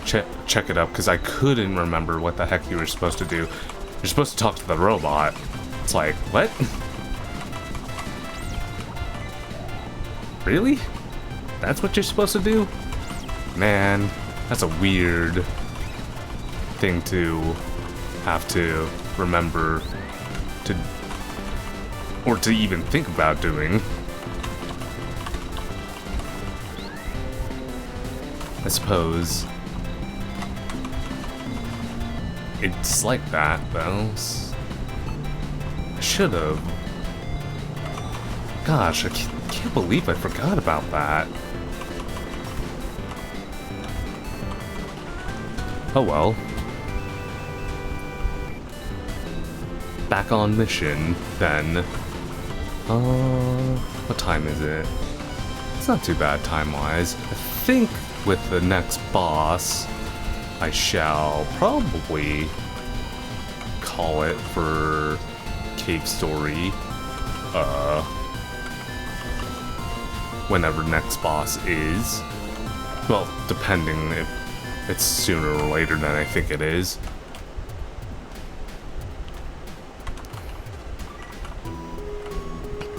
Speaker 1: Check it up, because I couldn't remember what the heck you were supposed to do. You're supposed to talk to the robot. It's like, what? Really? That's what you're supposed to do? Man, that's a weird thing to have to remember to, or to even think about doing. I suppose it's like that, though. I should have. Gosh, I can't believe I forgot about that. Oh well. Back on mission, then. What time is it? It's not too bad time-wise. I think with the next boss, I shall probably call it for Cave Story. Whenever next boss is. Well, depending if it's sooner or later than I think it is.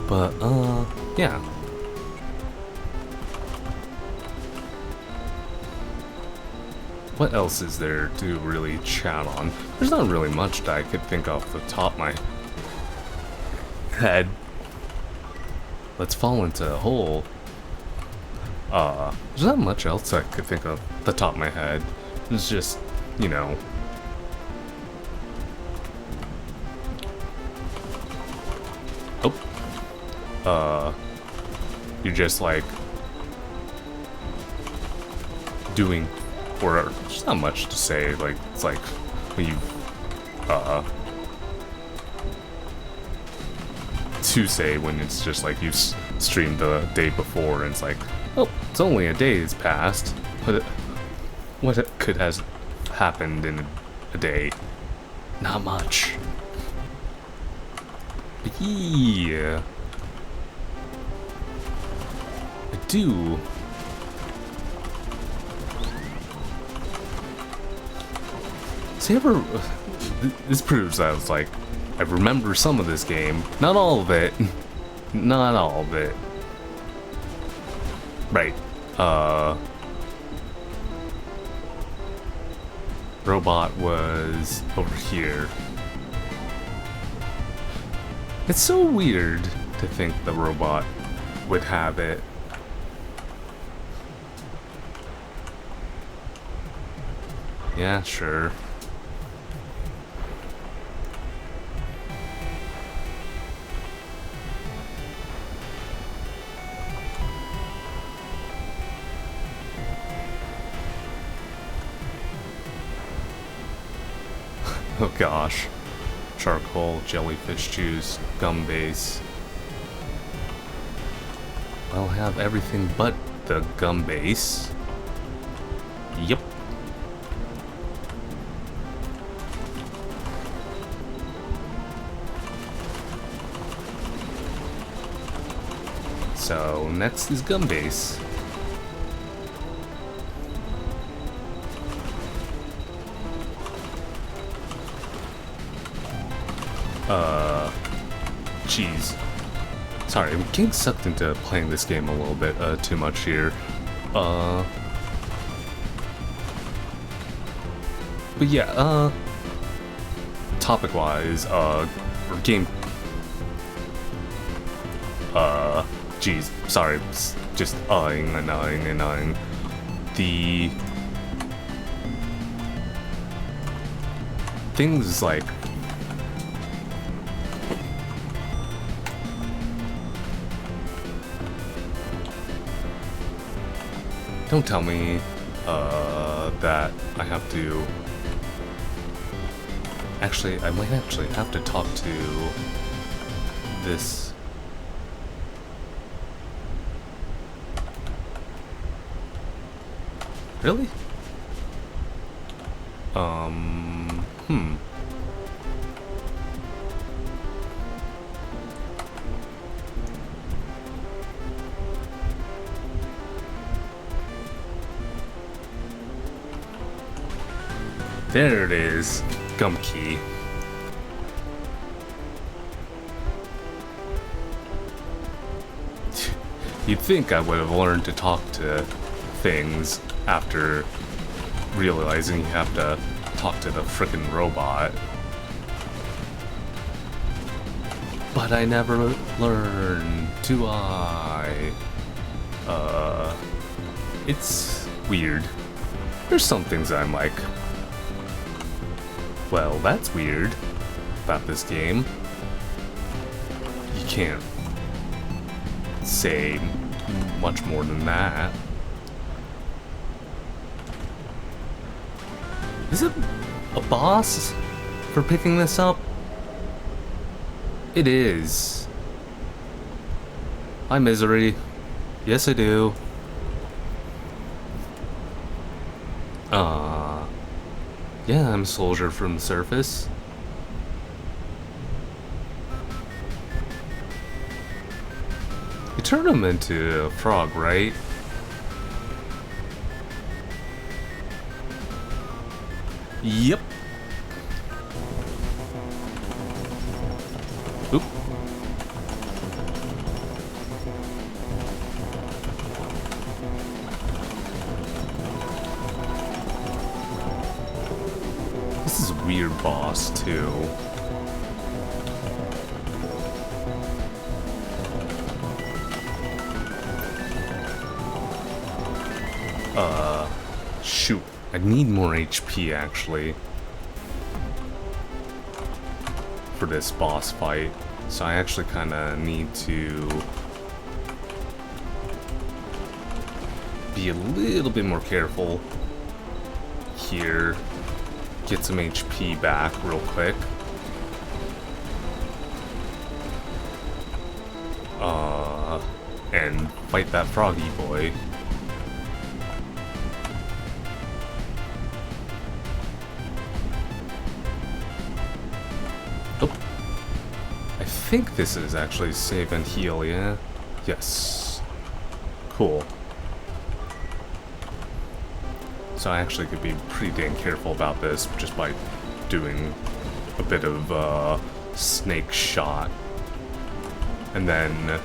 Speaker 1: But, Yeah. What else is there to really chat on? There's not really much that I could think off the top of my head. Let's fall into a hole. There's not much else I could think of the top of my head. It's just, you know. Oh. You're just like doing, or there's not much to say. Like, it's like when you, to say when it's just like you streamed the day before and it's like, oh, it's only a day has passed. What could has happened in a day? Not much. But yeah. I do. See, this proves that I was like, I remember some of this game. Not all of it. Not all of it. Right. Robot was over here. It's so weird to think the robot would have it. Yeah, sure. Oh gosh. Charcoal, jellyfish juice, gum base. I'll have everything but the gum base. Yep. So next is gum base. Jeez. Sorry, I'm getting sucked into playing this game a little bit too much here. But yeah, topic-wise, or game... Jeez, sorry, just annoying. The... things like... Don't tell me, that I have to... Actually, I might actually have to talk to this... Really? There it is. Gum key. You'd think I would have learned to talk to things after realizing you have to talk to the frickin' robot. But I never learn, do I? It's weird. There's some things I'm like, well, that's weird about this game. You can't say much more than that. Is it a boss for picking this up? It is. Hi, Misery. Yes, I do. Yeah, I'm a soldier from the surface. You turn him into a frog, right? Yep. Oop. This is a weird boss, too. Shoot. I need more HP, actually, for this boss fight. So I actually kind of need to be a little bit more careful here. Get some HP back real quick. And fight that froggy boy. Oh. I think this is actually save and heal, yeah? Yes. Cool. So I actually could be pretty dang careful about this just by doing a bit of snake shot. And then I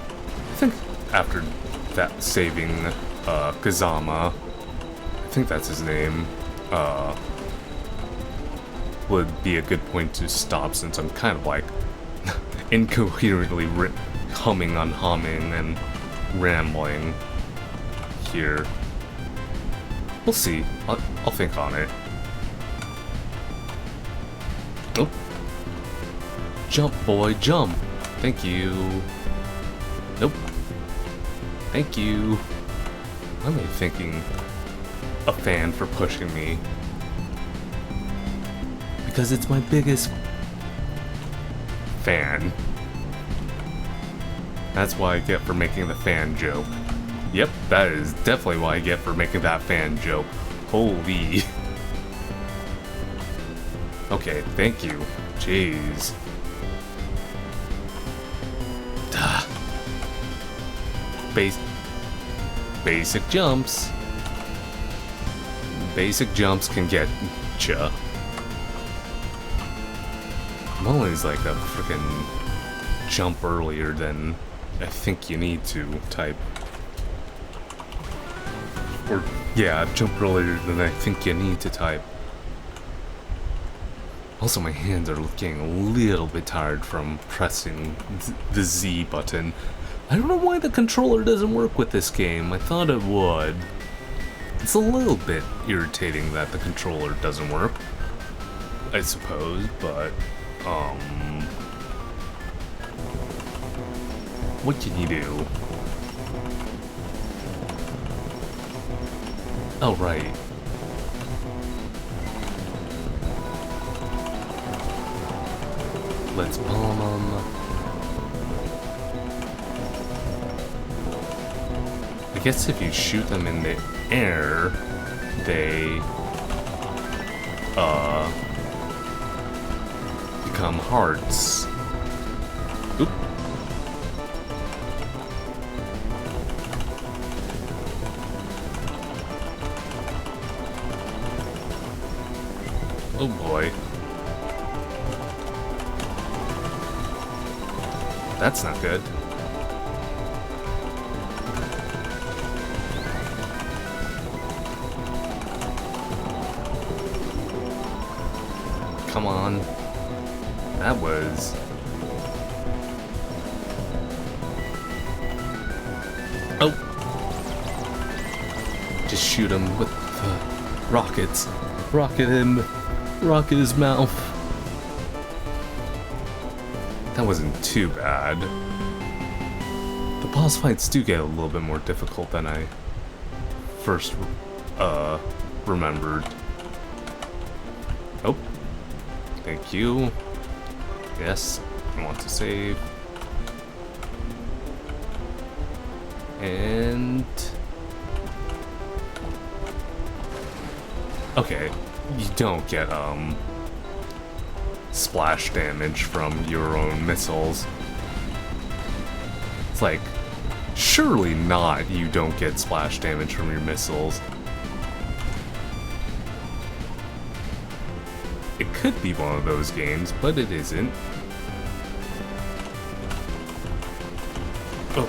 Speaker 1: think after that saving Kazama, I think that's his name, would be a good point to stop, since I'm kind of like incoherently humming and rambling here. We'll see. I'll think on it. Oh. Jump, boy, jump. Thank you. Nope. Thank you. Why am I thanking a fan for pushing me? Because it's my biggest fan. That's what I get for making the fan joke. Yep, that is definitely what I get for making that fan joke. Holy. Okay, thank you. Jeez. Duh. Basic jumps. Basic jumps can get ya. I'm always like a freaking jump earlier than I think you need to type. Or, yeah, jump earlier than I think you need to type. Also, my hands are getting a little bit tired from pressing the Z button. I don't know why the controller doesn't work with this game. I thought it would. It's a little bit irritating that the controller doesn't work, I suppose, but, what can you do? Oh, right. Let's bomb them. I guess if you shoot them in the air, they, become hearts. Oop. Oh boy. That's not good. Come on. That was... Oh! Just shoot him with the rockets. Rocket him. Rocket his mouth. That wasn't too bad. The boss fights do get a little bit more difficult than I first remembered. Oh. Thank you. Yes, I want to save. And... okay, you don't get, splash damage from your own missiles. It's like, surely not you don't get splash damage from your missiles. It could be one of those games, but it isn't. Oh.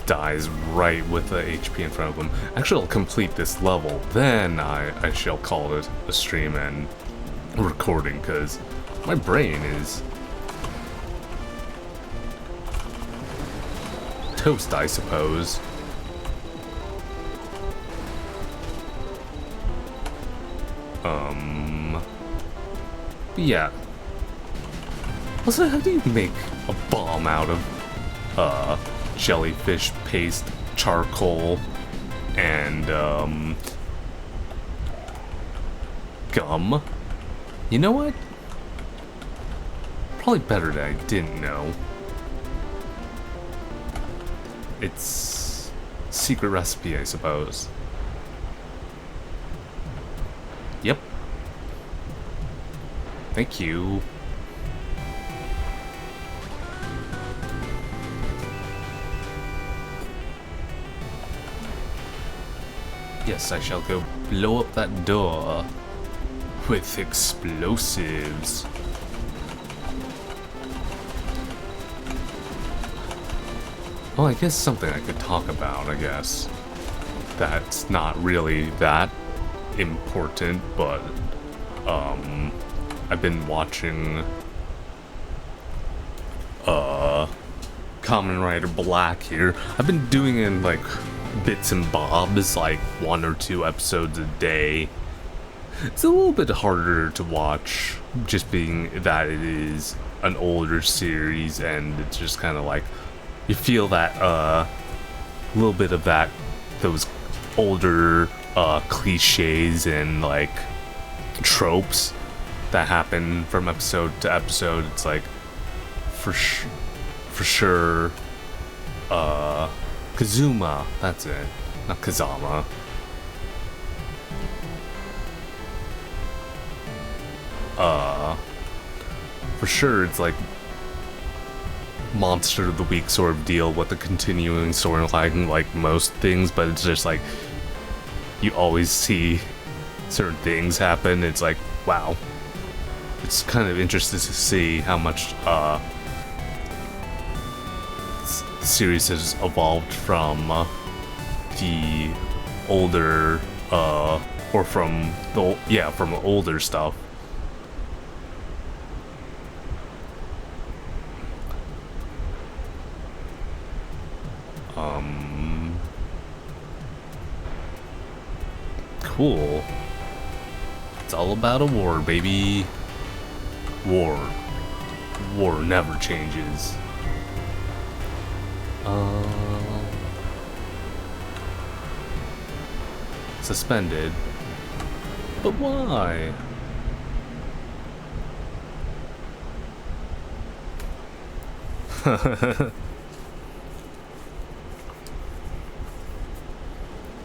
Speaker 1: dies right with the HP in front of him. Actually, I'll complete this level, then I shall call it a stream and recording, because my brain is toast, I suppose. Yeah. Also, how do you make a bomb out of jellyfish paste, charcoal, and gum? You know what? Probably better that I didn't know. It's a secret recipe, I suppose. Yep. Thank you. Yes, I shall go blow up that door with explosives. Well, I guess something I could talk about, I guess. That's not really that important, but I've been watching Kamen Rider Black here. I've been doing it in like bits and bobs, like 1 or 2 episodes a day. It's a little bit harder to watch, just being that it is an older series, and it's just kind of like you feel that little bit of that, those older cliches and like tropes that happen from episode to episode. It's like for sure Kazuma, that's it, not Kazama. For sure it's like monster of the week sort of deal with the continuing storyline like most things, but it's just like you always see certain things happen. It's like, wow, it's kind of interesting to see how much the series has evolved from the older or from the from older stuff. Cool. It's all about a war, baby. War never changes. Suspended. But why?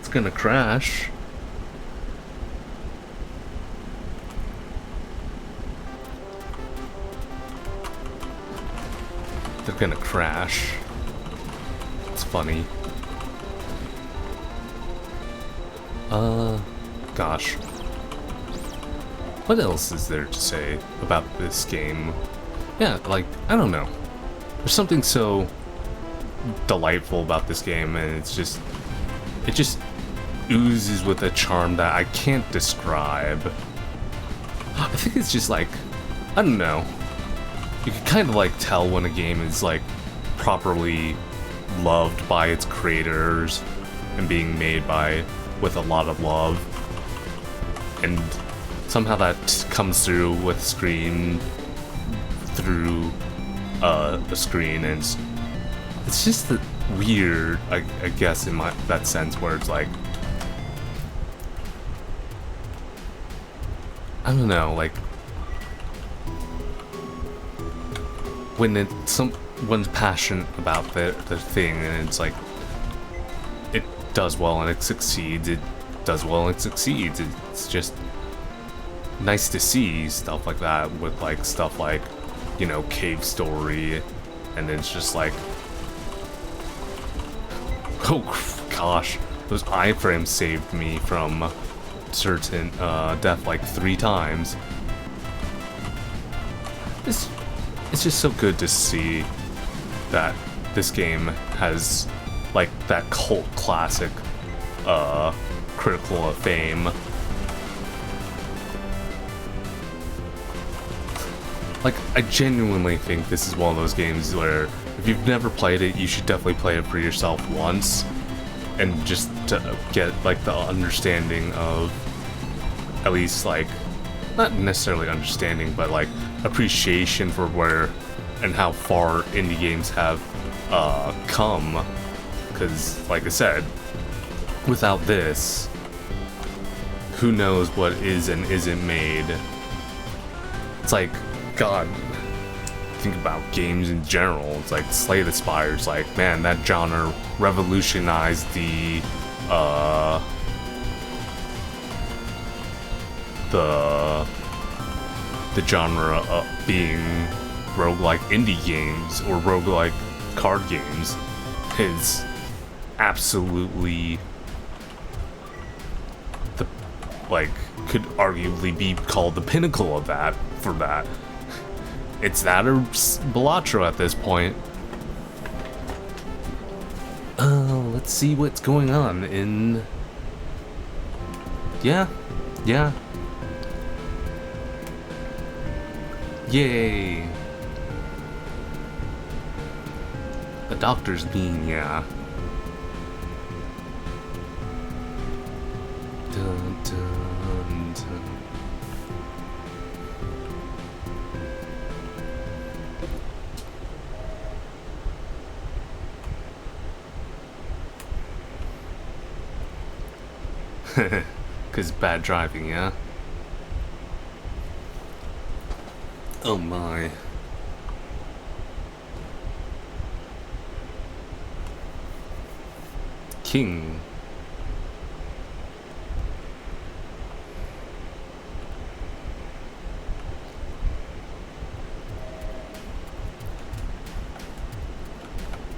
Speaker 1: It's gonna crash. They're gonna crash. It's funny. Gosh. What else is there to say about this game? Yeah, like, I don't know. There's something so delightful about this game, and it just oozes with a charm that I can't describe. I think it's just like, I don't know. You can kind of like tell when a game is like properly loved by its creators and being made with a lot of love, and somehow that comes through with the screen, and it's just weird, I guess, in that sense, where it's like, I don't know, like when someone's passionate about the thing, and it's like it does well and it succeeds. It does well and it succeeds. It's just nice to see stuff like that with like stuff like, you know, Cave Story, and it's just like, oh gosh, those iframes saved me from certain death like 3 times. It's just so good to see that this game has like that cult classic Critical of Fame. Like, I genuinely think this is one of those games where if you've never played it, you should definitely play it for yourself once, and just to get like the understanding of, at least like, not necessarily understanding, but like appreciation for where and how far indie games have come. Because, like I said, without this, who knows what is and isn't made. It's like, God, think about games in general. It's like Slay the Spires, like, man, that genre revolutionized the genre of being roguelike indie games or roguelike card games. Is absolutely the, like, could arguably be called the pinnacle of that, for that. It's that or Balatro at this point. Let's see what's going on in... Yeah. Yay! A doctor's bean, yeah. Dun, dun, dun. Cause bad driving, yeah? Oh my. King.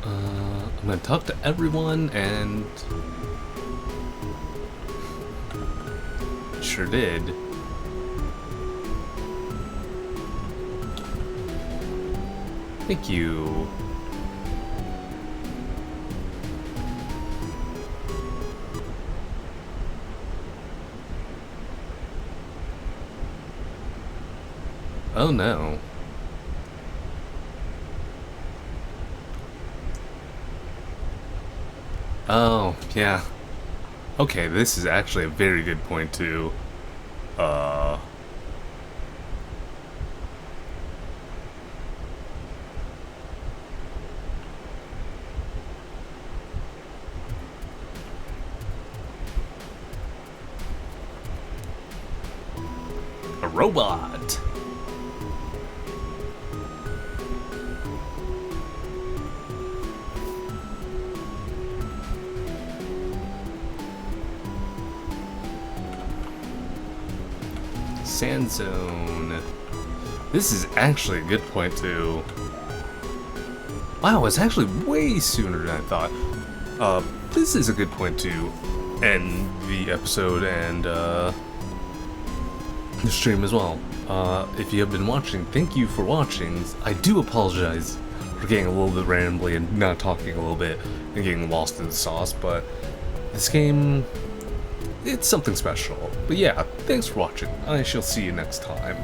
Speaker 1: I'm gonna talk to everyone, and sure did. Thank you. Oh no. Oh, yeah. Okay, this is actually a very good point too. A robot. Sand zone. This is actually a good point too. Wow, it's actually way sooner than I thought. This is a good point to end the episode and the stream as well. If you have been watching, thank you for watching. I do apologize for getting a little bit rambly and not talking a little bit and getting lost in the sauce, but this game, it's something special. But yeah, thanks for watching. I shall see you next time.